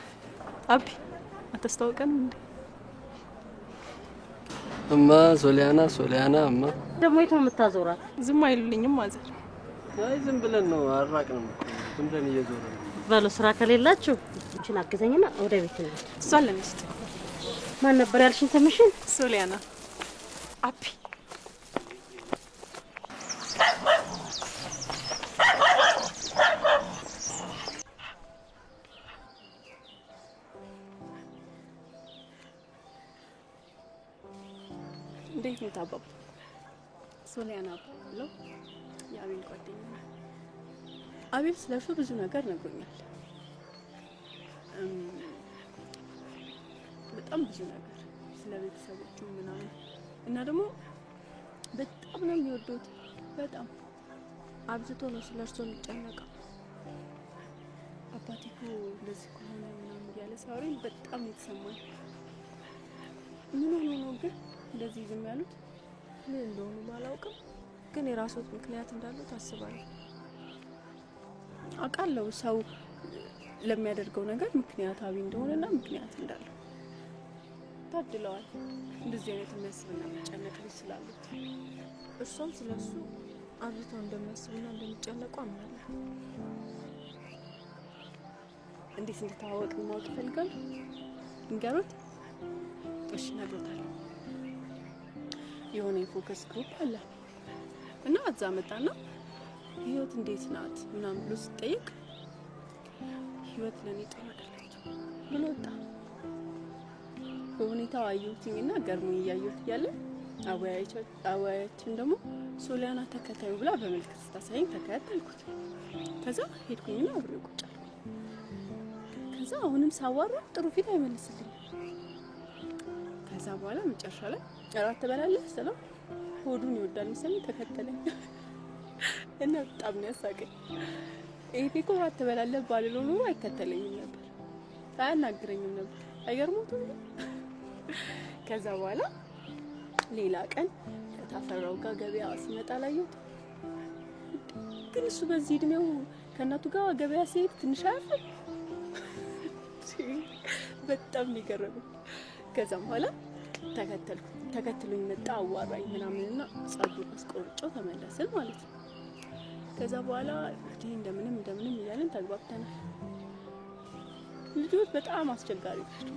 አቢ አታስተዋውቀንም እንዴ? እማ ሶሊያና እማ ደግሞ የት ነው የምታዞራት? ዝም አይሉልኝም ማዘ። አይ ዝም ብለን ነው አራቅንም። ዝም ብለን እየዞርን በሉ ስራ ከሌላችሁ እቺን አግዘኝና ወደ ቤት ነው። እሷን ለሚስት ማን ነበር ያልሽኝ ስምሽን? ሶሊያና። አቢ እንዴት ነው ታባቡ? ሶሊያና ብለው የአቤል ጓደኛ ነው። አቤል ስለሱ ብዙ ነገር ነግሮኛል። በጣም ብዙ ነገር ስለ ቤተሰቦቹ ምናምን እና ደግሞ በጣም ነው የሚወዱት። በጣም አብዝቶ ነው ስለርሶ የሚጨነቀው። አባቴ እኮ እንደዚህ ከሆነ ምናምን እያለ ሲያወራኝ በጣም የተሰማኝ። ምን ሆኖ ነው ግን እንደዚህ ዝም ያሉት? ምን እንደሆኑ ባላውቅም ግን የራስዎት ምክንያት እንዳለው ታስባለሁ። አውቃለሁ ሰው ለሚያደርገው ነገር ምክንያታዊ እንደሆነና ምክንያት እንዳለው። ታድለዋል እንደዚህ አይነት የሚያስብና የሚጨነቅ ልጅ ስላሉት። እርሷም ስለሱ አብዝተው እንደሚያስቡና እንደሚጨነቁ አምናለሁ። እንዴት እንደተዋወቅን ማወቅ ይፈልጋል? እንገሩት። እሺ እነግሮታለሁ። የሆነ የፎከስ ግሩፕ አለ እና እዛ መጣና ህይወት እንዴት ናት ምናምን ብሎ ሲጠይቅ ህይወት ለኔ ጥሩ አይደለችም ብሎ ወጣ። በሁኔታው አየሁትኝና ገርሞኝ እያየሁት እያለ አወያያችን ደግሞ ሶሊያና ተከታዩ ብላ በምልክት ስታሳየኝ ተከታተልኩት። ከዛ ሄድኩኝና አብሬው ቁጭ አልኩ። ከዛ አሁንም ሳዋራ ጥሩ ፊት አይመልስልኝ። ከዛ በኋላ መጨረሻ ላይ እራት ትበላለህ ስለው ሆዱን ይወዳል መሰለኝ ተከተለኝ እና በጣም ነው ያሳቀኝ። ይሄ እኮ እራት ትበላለህ ባልለው ኖሮ አይከተለኝም ነበር፣ አያናግረኝም ነበር። አይገርምም? ከዛ በኋላ ሌላ ቀን ከታፈራው ጋር ገበያ ሲመጣ ላየሁት። ግን እሱ በዚህ እድሜው ከእናቱ ጋር ገበያ ሲሄድ ትንሽ አያፍርም? በጣም ይገርማል። ከዛ በኋላ ተከትሎኝ መጣ፣ አዋራኝ ምናምንና ጸጉር አስቆርጬው ተመለስን ማለት ነው። ከዛ በኋላ እንግዲህ እንደምንም እያለን ተግባብተናል። ልጆች በጣም አስቸጋሪ ናቸው።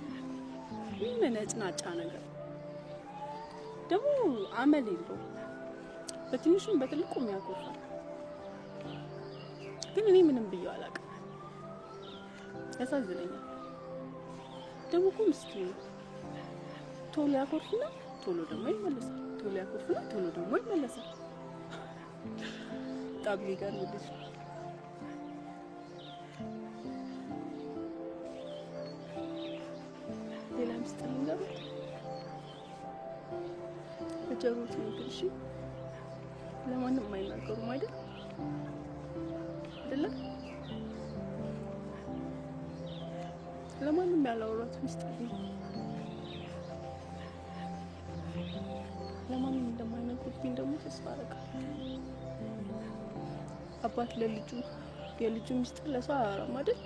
ምን ነጭናጫ ነገር ደግሞ አመል የለውም። በትንሹም በትልቁም ያኮርፋል። ግን እኔ ምንም ብዬው አላውቅም። ያሳዝነኛል። ደግሞ እኮ ምስኪን ነው። ቶሎ ያኮርፍና ቶሎ ደግሞ ይመለሳል። ቶሎ ያኮርፍና ቶሎ ደግሞ ይመለሳል። በጣም የሚገርም ልጅ ነው። ሌላ ምስጢር ልንገርህ። በጀሩት እንግዲህ እሺ፣ ለማንም አይናገሩም አይደል? አይደለ? ለማንም ያላወራሁት ምስጢር ነው። ለማንም እንደማይነግሩብኝ ደግሞ ተስፋ አደርጋለሁ። አባት ለልጁ የልጁ ምስጢር ለሰው አያወራም አይደል?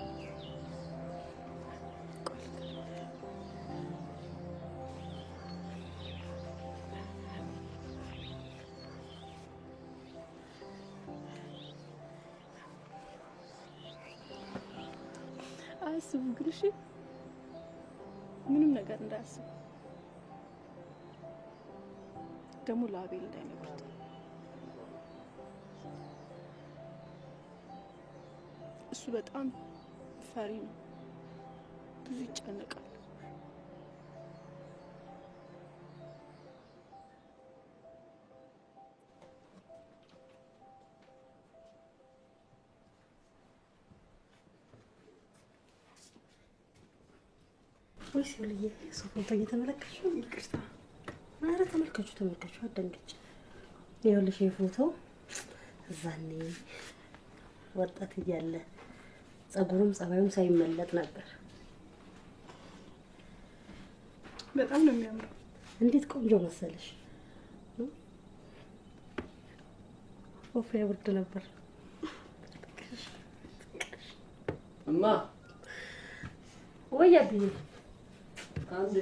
አያስቡ ግን እሺ፣ ምንም ነገር እንዳያስቡ። ደግሞ ለአቤል እንዳይነግሩት። እሱ በጣም ፈሪ ነው፣ ብዙ ይጨነቃል። ወይስ ልዬ ሶፎቶ እየተመለከትሽ ነው? ይቅርታ። ኧረ ተመልከቹ አደንግጭ። ይኸውልሽ ፎቶ እዛኔ ወጣት እያለ ጸጉሩም ጸባዩም ሳይመለጥ ነበር። በጣም ነው የሚያምረው። እንዴት ቆንጆ መሰለሽ። ኦፍ ያብርድ ነበር። እማ ወይ አብይ አንዴ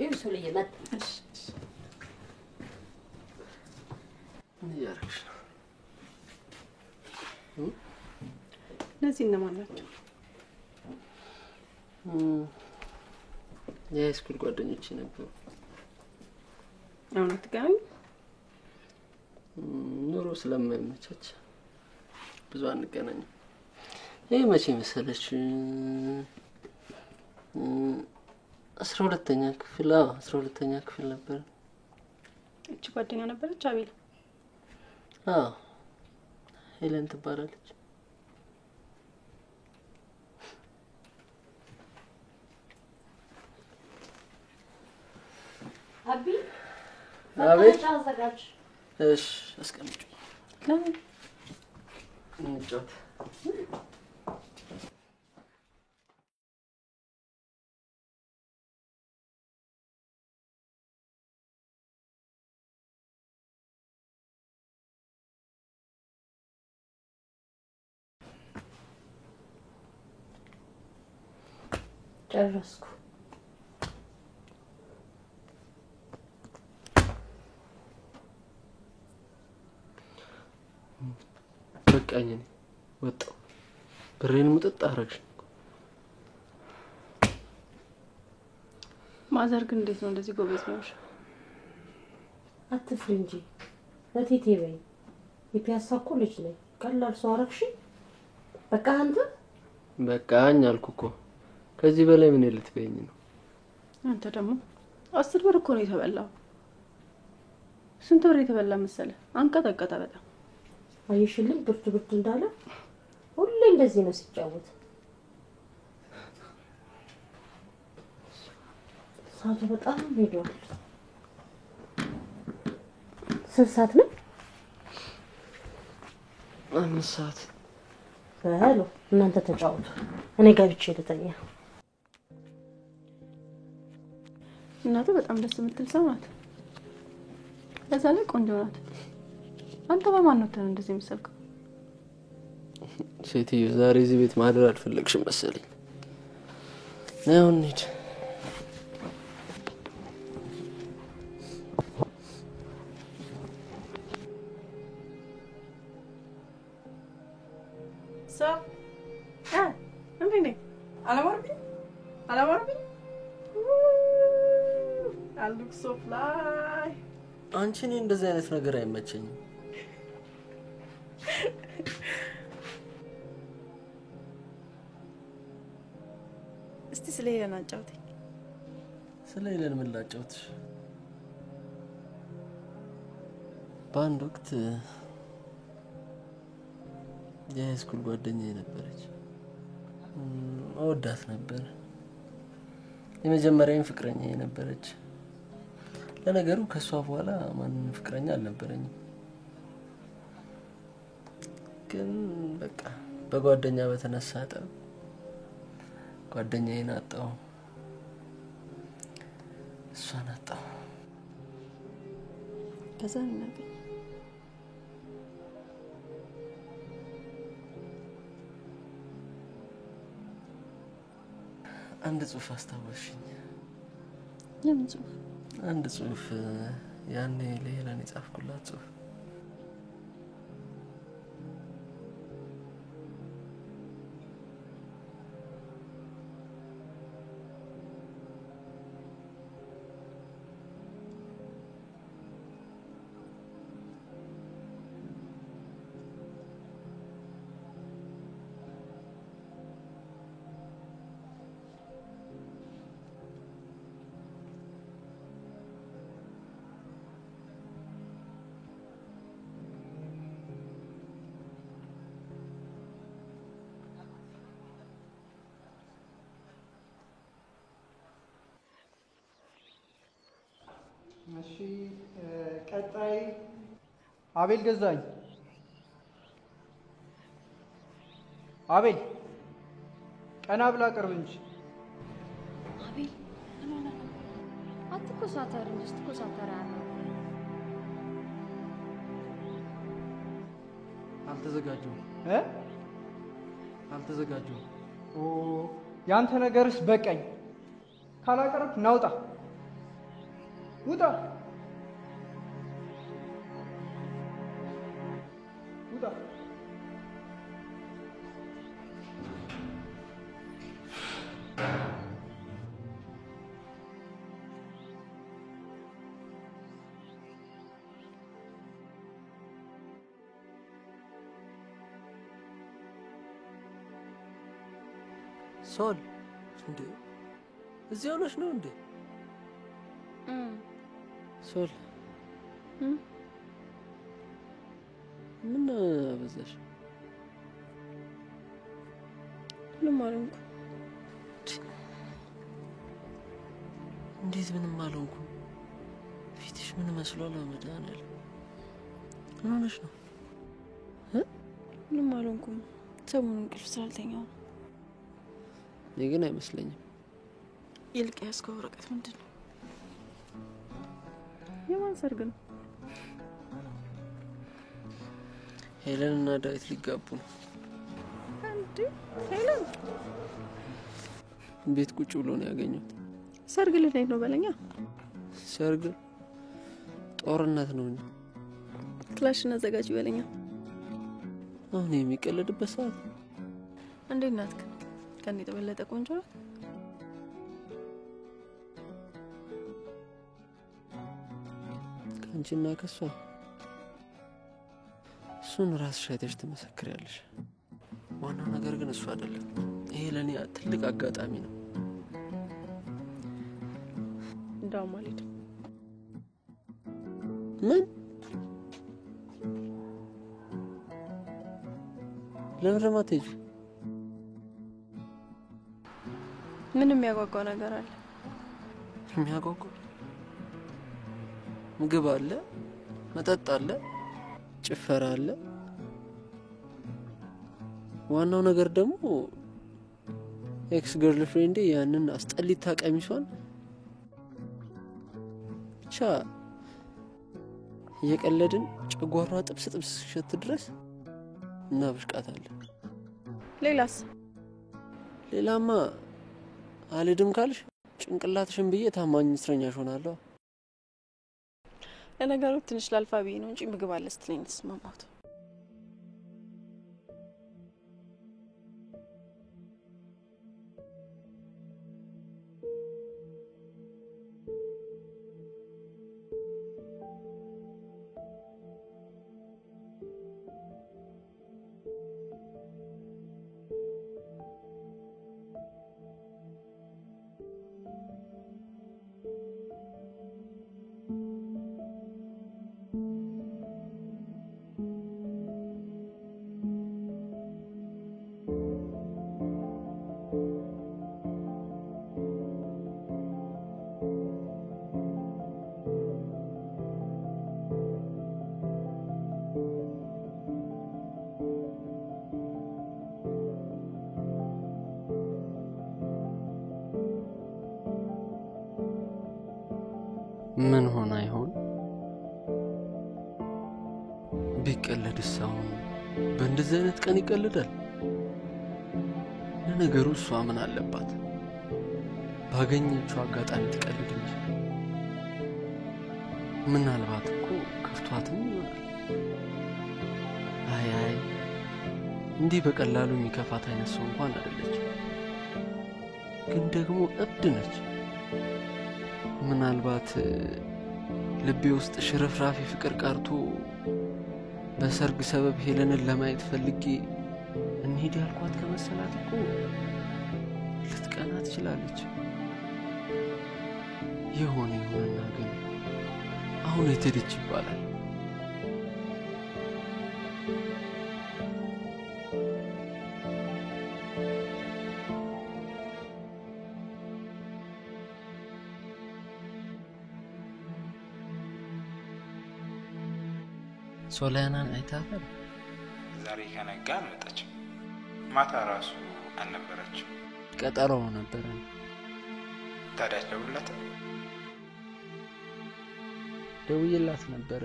ይብሱ ልዬ መጣ። ምን እያደረግሽ ነው? እነዚህ እነማን ናቸው? የሃይስኩል ጓደኞቼ ነበሩ። አሁን አትገናኙ? ኑሮ ስለማይመቻች ብዙ አንገናኝም። ይሄ መቼ መሰለሽ 12ኛ ክፍል 12ኛ ክፍል ነበር። እቺ ጓደኛ ነበረች አቤል? አዎ ሄለን ትባላለች። አቢ አቤት። አዘጋጅ። እሺ አስቀምጪ። ለምን እንጫወት? ጨረስኩ። በቃኝ እኔ ወጣሁ። ብሬን ሙጥጥ አረግሽ። ማዘር ግን እንዴት ነው እንደዚህ ጎበዝ ነሽ? አትፍሪ እንጂ ለቴቴ በይ። የፒያሳ እኮ ልጅ ነኝ። ቀላል ሰው አረግሽ። በቃ አንተ በቃኝ አልኩ እኮ። ከዚህ በላይ ምን ልትበይኝ ነው? አንተ ደግሞ 10 ብር እኮ ነው የተበላው። ስንት ብር የተበላ መሰለ? አንቀጠቀጠ በጣም። አይሽልም ብርቱ እንዳለ ሁሌ እንደዚህ ነው ሲጫወት። ሰዓቱ በጣም ሄዷል። ስንት ሰዓት ነው? 5 ሰዓት። በሉ እናንተ ተጫወቱ፣ እኔ ገብቼ ልተኛ። እናቱ በጣም ደስ የምትል ሰው ናት። በዛ ላይ ቆንጆ ናት። አንተ በማን ነው እንደዚህ የምትሰልከው? ሴትዮ ዛሬ እዚህ ቤት ማደር አልፈለግሽም መሰለኝ። ነው እንሂድ። አንቺ እኔ እንደዚህ አይነት ነገር አይመቸኝም። እስቲ ስለ ሄለን አጫውተኝ። ስለ ሄለን ምን ላጫውትሽ? በአንድ ወቅት የሃይስኩል ጓደኛዬ ነበረች። እወዳት ነበር። የመጀመሪያዬም ፍቅረኛዬ ነበረች። ለነገሩ ከሷ በኋላ ማንም ፍቅረኛ አልነበረኝም። ግን በቃ በጓደኛ በተነሳ ጠብ ጓደኛዬን አጣሁ፣ እሷን አጣሁ። ከዛ እናገኝ አንድ ጽሑፍ አስታወስሽኝ። የምን ጽሑፍ? አንድ ጽሑፍ ያኔ ለሄለን የጻፍኩላት ጽሑፍ። እሺ ቀጣይ አቤል ገዛኝ። አቤል ቀና ብላ ቅርብ እንጂ። አቤል አትኮሳተር እንጂ ስትኮሳተር ያለው አልተዘጋጀሁም አልተዘጋጀሁም። ኦ ያንተ ነገርስ በቀኝ። ካላቀረብክ ናውጣ ውጣ ውጣ። ሶል እንዴ እዚህ ሆነሽ ነው እንዴ? ሶል ምን በዛሽ? ምንም አልሆንኩም። እንዴት ምንም አልሆንኩም? ፊትሽ ምን መስሏል? መድኃኒዓለም ምን ሆነሽ ነው? ምንም አልሆንኩም። ሰሞኑን እንቅልፍ ስላልተኛው። እኔ ግን አይመስለኝም። ይልቅ ያዝከው ወረቀት ምንድን ነው? የማን ሰርግ ነው? ሄለን እና ዳዊት ሊጋቡ ነው። እንዴ ሄለን ቤት ቁጭ ብሎ ነው ያገኘሁት። ሰርግ ልንሄድ ነው በለኛ። ሰርግ ጦርነት ነው እንጂ ክላሽ እናዘጋጅ በለኛ። አሁን የሚቀለድበት ሰዓት እንዴት ናት? ከኔ ተበለጠ ቆንጆ ናት። ከአንቺና ከሷ እሱን ራስሽ አይተሽ ትመሰክሪያለሽ። ዋናው ነገር ግን እሱ አይደለም። ይሄ ለኔ ትልቅ አጋጣሚ ነው። እንዳውም አልሄድም። ምን? ለምን ማትሄጂ? ምን የሚያጓጓ ነገር አለ? የሚያጓጓ ምግብ አለ፣ መጠጥ አለ፣ ጭፈራ አለ። ዋናው ነገር ደግሞ ኤክስ ገርልፍሬንዴ ያንን አስጠሊታ ቀሚሷን ብቻ እየቀለድን ጨጓሯ ጥብስ ጥብስ ሸት ድረስ እናብሽቃታለን። ሌላስ? ሌላማ አልሄድም ካልሽ ጭንቅላትሽን ብዬ ታማኝ እስረኛሽ ሆናለሁ። ለነገሩ ትንሽ ላልፋ ብዬ ነው እንጂ ምግብ አለ ስትለኝ ተስማማሁት። ምን ሆነ ይሆን? ቢቀለድስ አሁን በእንደዚህ አይነት ቀን ይቀልዳል? ለነገሩ እሷ ምን አለባት? ባገኘችው አጋጣሚ ትቀልድ እንጂ። ምናልባት እኮ ከፍቷትም ይሆናል። አይ እንዲህ በቀላሉ የሚከፋት አይነት ሰው እንኳን አይደለች። ግን ደግሞ እብድ ነች። ምናልባት ልቤ ውስጥ ሽርፍራፊ ፍቅር ቀርቶ በሰርግ ሰበብ ሄለንን ለማየት ፈልጌ እንሂድ ያልኳት ከመሰላት እኮ ልትቀና ትችላለች። የሆነ ይሆንና ግን አሁን የትሄደች ይባላል? ሶሊያናን አይታፈር ዛሬ ከነጋ አልመጣችም። ማታ ራሱ አልነበረችም። ቀጠሮ ነበረ። ታዲያ ደውላት? ደውዬላት ነበረ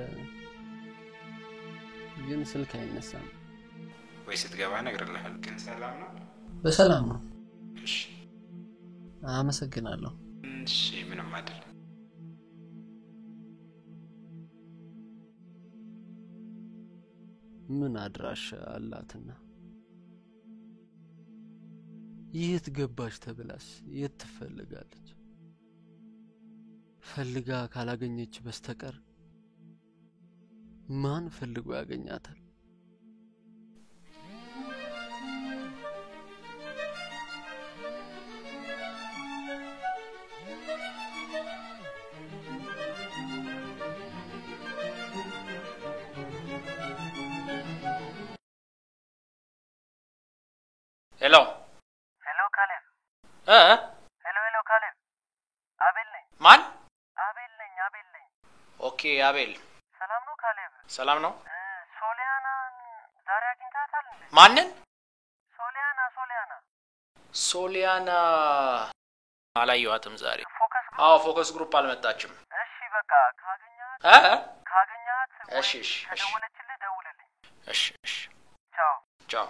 ግን ስልክ አይነሳም። ወይ ስትገባ ነግርልሃል። ግን ሰላም ነው? በሰላም ነው። እሺ አመሰግናለሁ። እሺ ምንም አይደል። ምን አድራሻ አላትና የት ገባሽ ተብላስ የት ትፈልጋለች? ፈልጋ ካላገኘች በስተቀር ማን ፈልጎ ያገኛታል? ሄሎ ሄሎ ካሌብ። ሄሎ ካሌብ። አቤል ነኝ። ማን? አቤል ነኝ። ኦኬ አቤል። ሰላም ነው ካሌብ? ሰላም ነው። ሶሊያናን ዛሬ አግኝታታል እንዴ? ማንን? ሶሊያና አላየኋትም ዛሬ። ፎከስ ግሩፕ አልመጣችም። እሺ በቃ ካገኛት እሺ ከደወለችልህ ደውልልኝ። እሺ ቻው።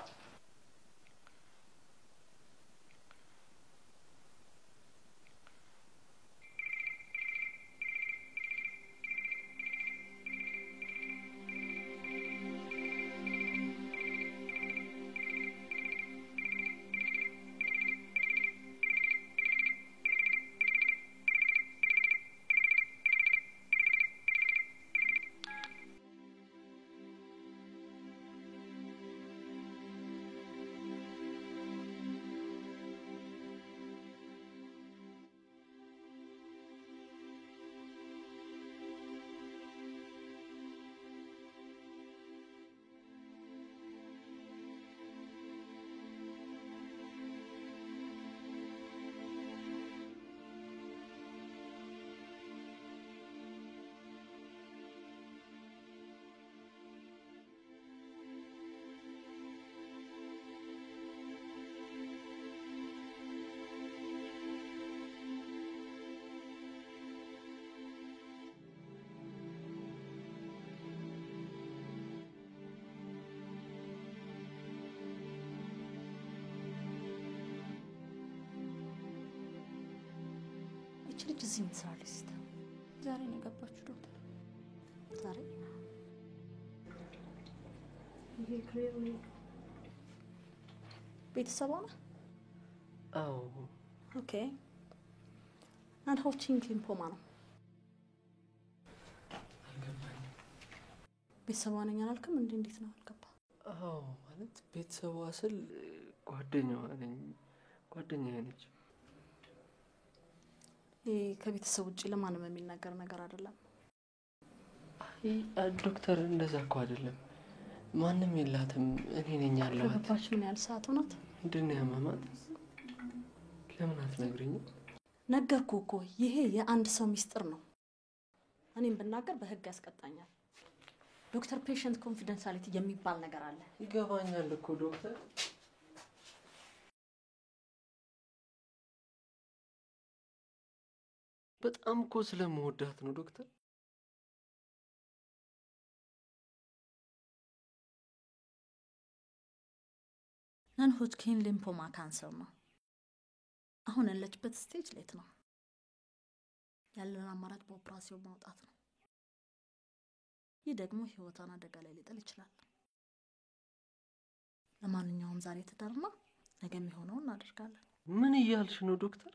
ልጅ እዚህ ምን ትሰራለች? ዛሬ ነው የገባችሁ ዶክተር? ዛሬ ይሄ ክሬም ቤተሰቧ ነው? አዎ። ኦኬ። አንድ ሆቺንግ ሊምፎማ ነው። ቤተሰቧ ነኝ አላልክም እንዴ? እንዴት ነው አልገባ? አዎ ማለት ቤተሰቧ ስል ጓደኛዋ ነኝ። ጓደኛዬ ነች። ይሄ ከቤተሰብ ውጪ ለማንም የሚናገር ነገር አይደለም። አይ ዶክተር እንደዛ እኮ አይደለም። ማንም የላትም። እኔ ነኝ ያለሁት። ከገባች ምን ያህል ሰዓት ሆናት? ምንድን ነው ያመማት? ለምን አትነግሪኝም? ነገርኩህ እኮ ይሄ የአንድ ሰው ሚስጥር ነው። እኔም ብናገር በህግ ያስቀጣኛል። ዶክተር ፔሸንት ኮንፊደንሻሊቲ የሚባል ነገር አለ። ይገባኛል እኮ ዶክተር። በጣም እኮ ስለምወዳት ነው ዶክተር። ነን ሆጅኪን ሊምፎማ ካንሰር ነው። አሁን ያለችበት ስቴጅ ሌት ነው። ያለን አማራጭ በኦፕራሲዮን ማውጣት ነው። ይህ ደግሞ ህይወቷን አደጋ ላይ ሊጥል ይችላል። ለማንኛውም ዛሬ ተዳርና ነገ የሚሆነውን እናደርጋለን። ምን እያልሽ ነው ዶክተር?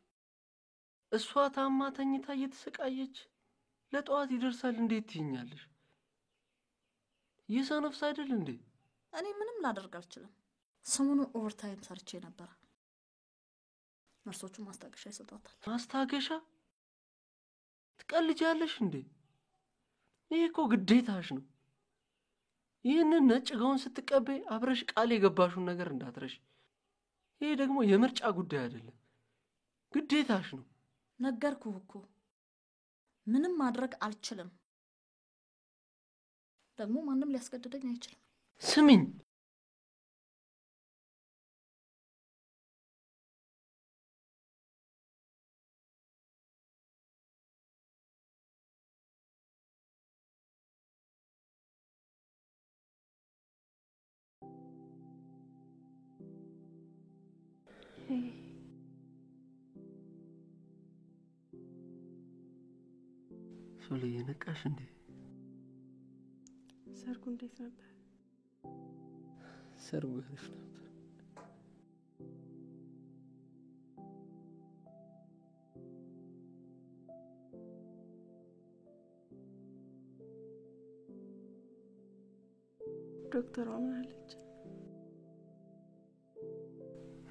እሷ ታማ ተኝታ እየተሰቃየች ለጠዋት ይደርሳል እንዴት ትይኛለሽ? የሰው ነፍስ አይደል እንዴ? እኔ ምንም ላደርግ አልችልም። ሰሞኑን ኦቨርታይም ሰርቼ ነበር። ነርሶቹ ማስታገሻ ይሰጧታል። ማስታገሻ? ትቀልጃለሽ እንዴ? ይሄ እኮ ግዴታሽ ነው። ይህንን ነጭ ጋውን ስትቀበይ አብረሽ ቃል የገባሽውን ነገር እንዳትረሽ። ይሄ ደግሞ የምርጫ ጉዳይ አይደለም፣ ግዴታሽ ነው። ነገርኩህ እኮ ምንም ማድረግ አልችልም። ደግሞ ማንም ሊያስገድደኝ አይችልም። ስሚኝ፣ ሶሊ የነቃሽ እንዴ? ሰርጉ እንዴት ነበር? ሰርጉ አሪፍ ነበር። ዶክተሯ ምን አለች?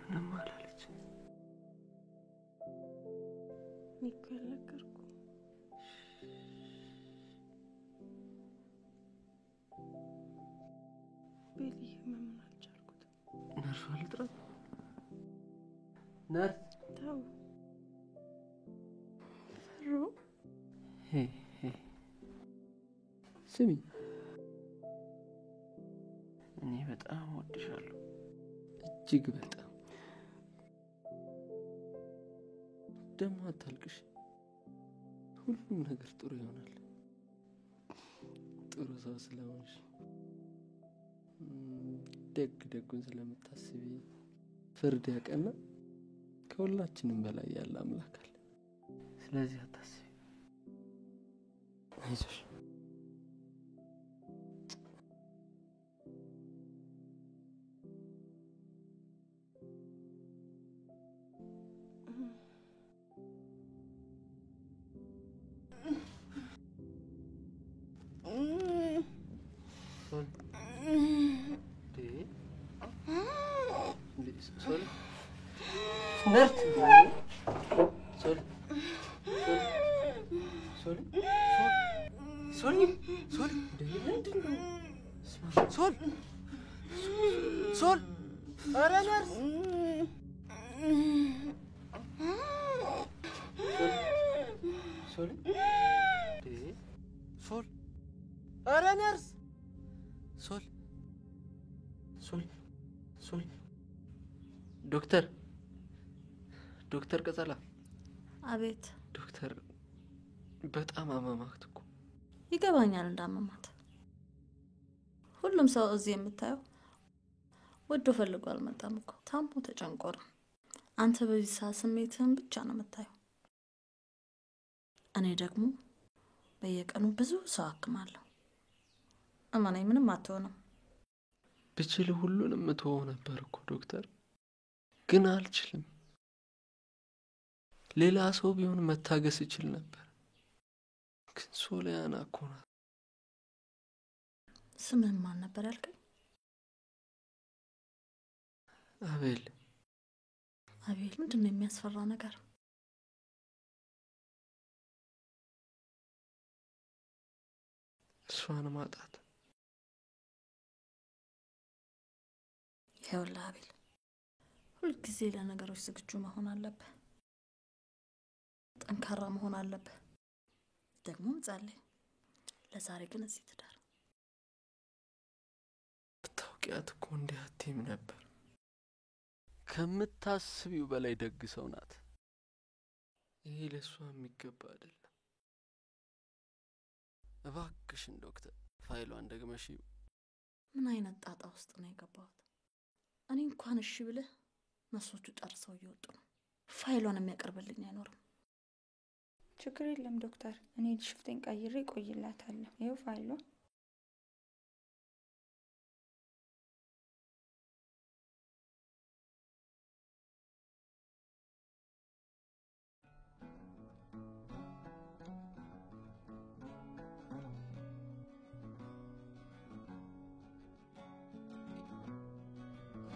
ምንም አላለች። እኔ እኮ ያልነገርኩህ ቤሊ ህመሙን አልቻልኩትም። ነርሷ ልጥራት? ነርስ ተው ፈሩ። ስሚ፣ እኔ በጣም ወድሻለሁ፣ እጅግ በጣም። ደግሞ አታልቅሽ፣ ሁሉም ነገር ጥሩ ይሆናል። ጥሩ ሰው ስለሆንሽ፣ ደግ ደጉን ስለምታስቢ፣ ፍርድ ያቀና ከሁላችንም በላይ ያለ አምላክ አለ። ስለዚህ አታስቢ፣ አይዞሽ። ነርት ሶሊ ሶሊ ሶሊ ሶሊ ሶል ሶል ኧረ ነርስ ሶሊ ሶል ኧረ ነርስ ሶል ሶል ሶል ዶክተር ዶክተር ቀጸላ። አቤት ዶክተር፣ በጣም አመማት እኮ። ይገባኛል እንዳመማት። ሁሉም ሰው እዚህ የምታየው ወዶ ፈልጎ አልመጣም እኮ፣ ታሞ ተጨንቆ ነው። አንተ በዚህ ሰዓት ስሜትህን ብቻ ነው የምታየው። እኔ ደግሞ በየቀኑ ብዙ ሰው አክማለሁ። እማናኝ ምንም አትሆንም። ብችል ሁሉንም እተወው ነበር እኮ ዶክተር፣ ግን አልችልም። ሌላ ሰው ቢሆን መታገስ ይችል ነበር፣ ግን ሶሊያና እኮ ናት። ስምህ ማን ነበር ያልከኝ? አቤል። አቤል፣ ምንድን ነው የሚያስፈራ ነገር? እሷን ማጣት። ይኸውልህ አቤል፣ ሁልጊዜ ለነገሮች ዝግጁ መሆን አለብህ። ጠንካራ መሆን አለብህ። ደግሞም ጸልይ። ለዛሬ ግን እዚህ ትዳር። ብታውቂያት እኮ እንዲህ አትይም ነበር። ከምታስቢው በላይ ደግ ሰው ናት። ይሄ ለእሷ የሚገባ አይደለም። እባክሽን ዶክተር ፋይሏን ደግመሽ። ምን አይነት ጣጣ ውስጥ ነው የገባሁት? እኔ እንኳን እሺ ብለህ ነሶቹ ጨርሰው እየወጡ ነው። ፋይሏን የሚያቀርብልኝ አይኖርም። ችግር የለም ዶክተር፣ እኔ ሽፍቴን ቀይሬ ቆይላታለሁ። ይኸው ፋይሏ።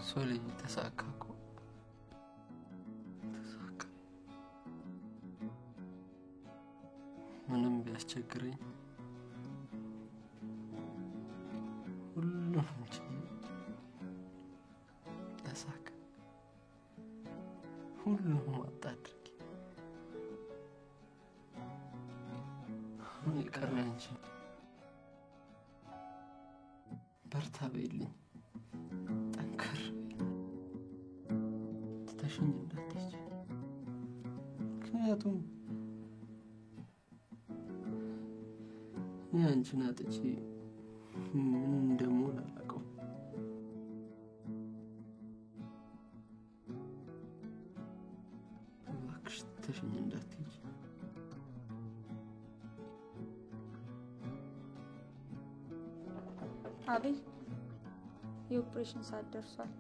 ሶሊ ተሳካ እኮ ተሳካ። ምንም ቢያስቸግረኝ ሁሉም ተሳካ። ሁሉም አታድርጊ። አሁን የቀረኝ አንቺ በርታ በይልኝ። ትተሽኝ እንዳትሄጂ። ምክንያቱም አንቺን አጥቼ ምን እንደምሆን አላውቀውም። እባክሽ ትተሽኝ እንዳትሄጂ። አቤል፣ የኦፕሬሽን ሰዓት ደርሷል።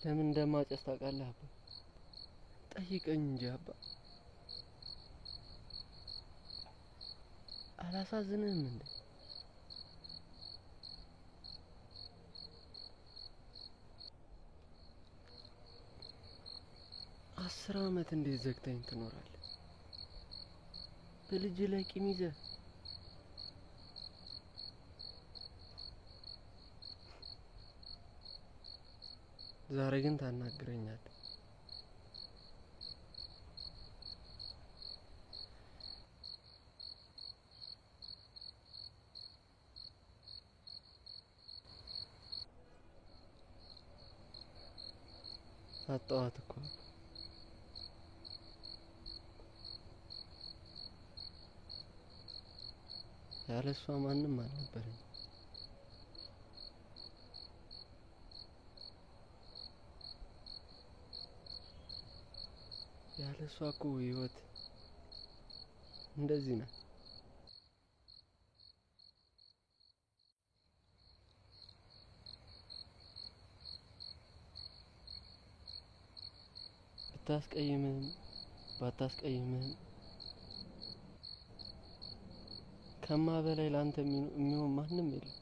ለምን እንደማጨስ ታውቃለህ አባ? ጠይቀኝ እንጂ አባ። አላሳዝንህም እንዴ? 10 ዓመት እንዴት ዘግተኝ ትኖራለህ? በልጅ ላይ ቂም ይዘህ። ዛሬ ግን ታናግረኛለህ። አጣኋት እኮ ያለ እሷ ማንም አልነበረኝ። ያለ እሷ እኮ ህይወት እንደዚህ ናት። ብታስቀይምህም ባታስቀይምህም ከማ በላይ ላንተ የሚሆን ማንም የለም።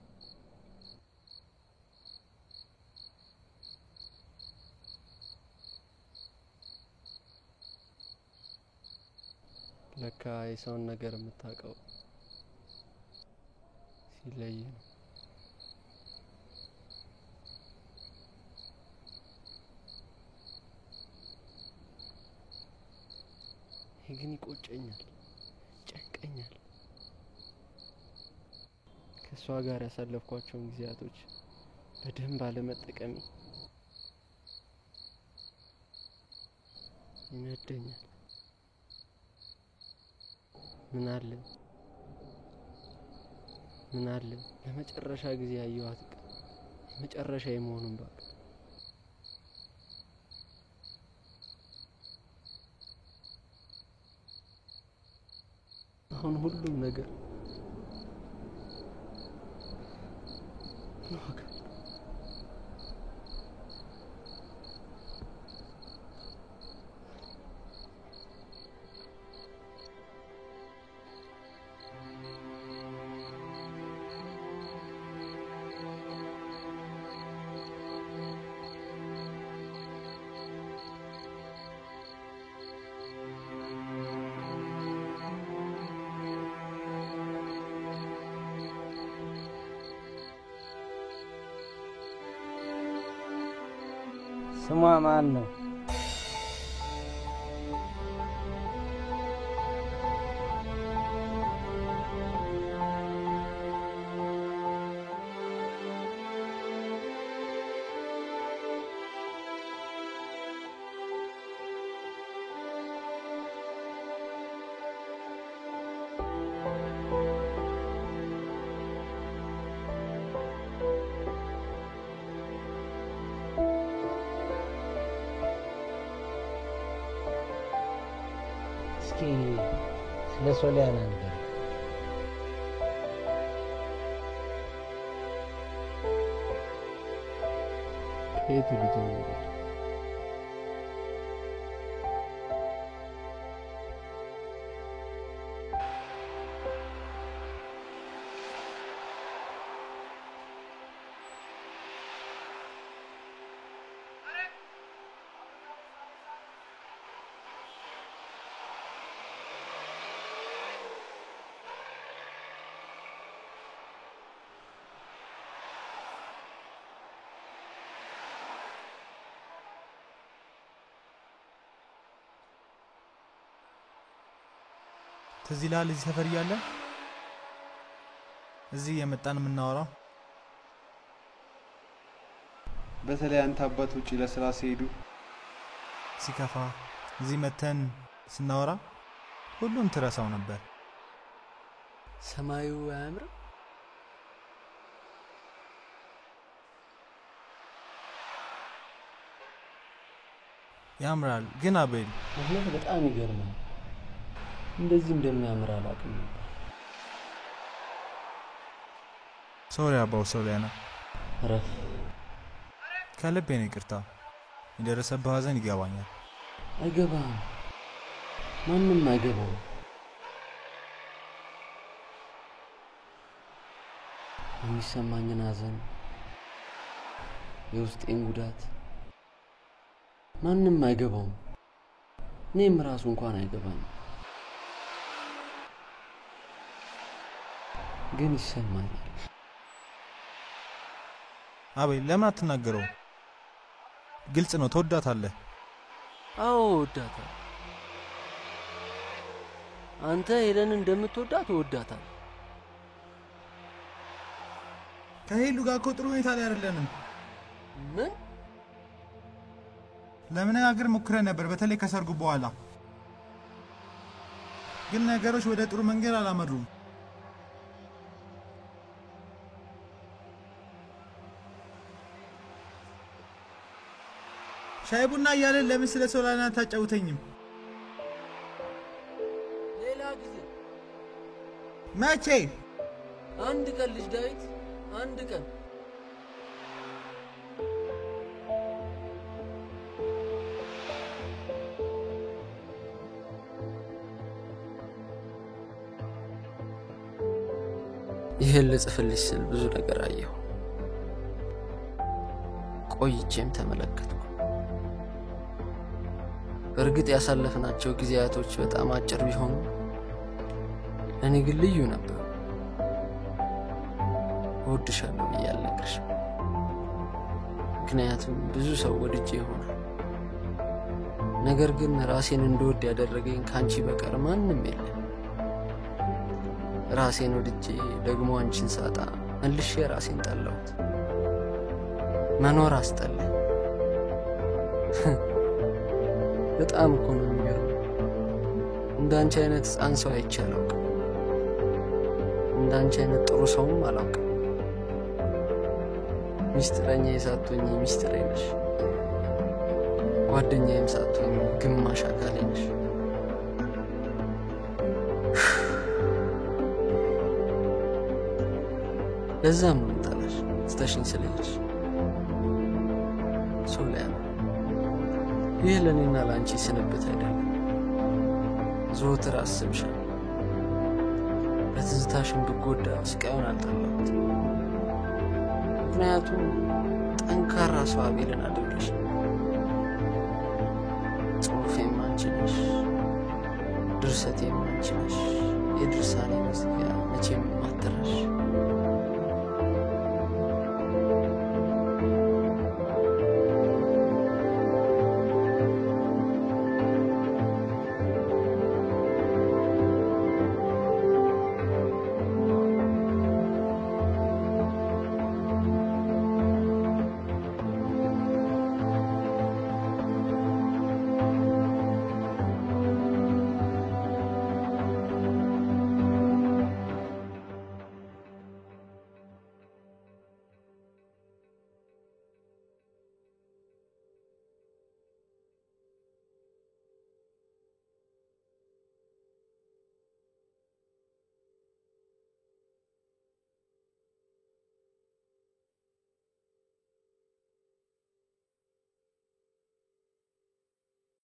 ለካ የሰውን ነገር የምታውቀው ሲለይ ነው። ይሄ ግን ይቆጨኛል፣ ጨንቀኛል። ከሷ ጋር ያሳለፍኳቸውን ጊዜያቶች በደንብ አለመጠቀሜ ይነደኛል። ምን አለ ለመጨረሻ ጊዜ ያየኋት ቀን የመጨረሻ የመሆኑን ባቅ። አሁን ሁሉም ነገር ዋጋ ስሟ ማን ነው? እስኪ ስለ ሶሊያና ንገር። ከየት ልጀምር? ትዝ ይልሃል እዚህ ሰፈር እያለ እዚህ የመጣን የምናወራው? በተለይ አንተ አባት ውጪ ለስራ ሲሄዱ ሲከፋ እዚህ መተን ስናወራ ሁሉን ትረሳው ነበር። ሰማዩ አያምርም? ያምራል። ግን አቤል እውነት በጣም ይገርማል። እንደዚህ እንደሚያምር አላውቅም ነበር። ሶሪ አባው ሶሊያና፣ ረፍ ከልቤ ነው ይቅርታ። የደረሰብህ ሐዘን ይገባኛል። አይገባም፣ ማንም አይገባም። የሚሰማኝን ሐዘን፣ የውስጤን ጉዳት ማንም አይገባውም። እኔም ራሱ እንኳን አይገባኝ፣ ግን ይሰማኛል። አቤል ለምን አትናገረው? ግልጽ ነው፣ ትወዳታለህ። አዎ እወዳታለሁ። አንተ ሄለን እንደምትወዳት እወዳታለሁ። ከሄሉ ጋር እኮ ጥሩ ሁኔታ ላይ አይደለንም። ምን? ለመነጋገር ሞክረን ነበር፣ በተለይ ከሰርጉ በኋላ ግን ነገሮች ወደ ጥሩ መንገድ አላመሩም። ሻይ ቡና እያለን ለምን ስለ ሶሊያና አታጫውተኝም? ሌላ ጊዜ። መቼ? አንድ ቀን ልጅ ዳዊት፣ አንድ ቀን። ይሄን ልጽፍልሽ ስል ብዙ ነገር አየሁ፣ ቆይቼም ተመለከትኩ። በእርግጥ ያሳለፍናቸው ጊዜያቶች በጣም አጭር ቢሆኑ ለእኔ ግን ልዩ ነበር። እወድሻለሁ ብዬ አልነግርሽም፣ ምክንያቱም ብዙ ሰው ወድጄ ይሆናል። ነገር ግን ራሴን እንድወድ ያደረገኝ ካንቺ በቀር ማንም የለም። ራሴን ወድጄ ደግሞ አንቺን ሳጣ መልሼ ራሴን ጠላሁት። መኖር አስጠላኝ። በጣም እኮ ነው የሚገርመው። እንዳንቺ አይነት ሕፃን ሰው አይቼ አላውቅም። እንዳንቺ አይነት ጥሩ ሰውም አላውቅም። ሚስጥረኛዬ ሳትሆኚ ሚስጥሬ ነሽ፣ ጓደኛዬም ሳትሆኚ ግማሽ አካሌ ነሽ። ለዛም ነው የምጠላሽ ትተሽኝ ስለሄድሽ ሶሊያና። ይህ ለእኔና ለአንቺ ስንብት አይደለም። ዘወትር አስብሻለሁ። በትዝታሽን ብጎዳ ስቃዩን አልጠላሁት። ምክንያቱም ጠንካራ ሰው አቤልን አድርገሽ። ጽሑፌም አንቺ ነሽ፣ ድርሰቴም አንቺ ነሽ። የድርሳኔ መዝጊያ መቼም አትረሽ።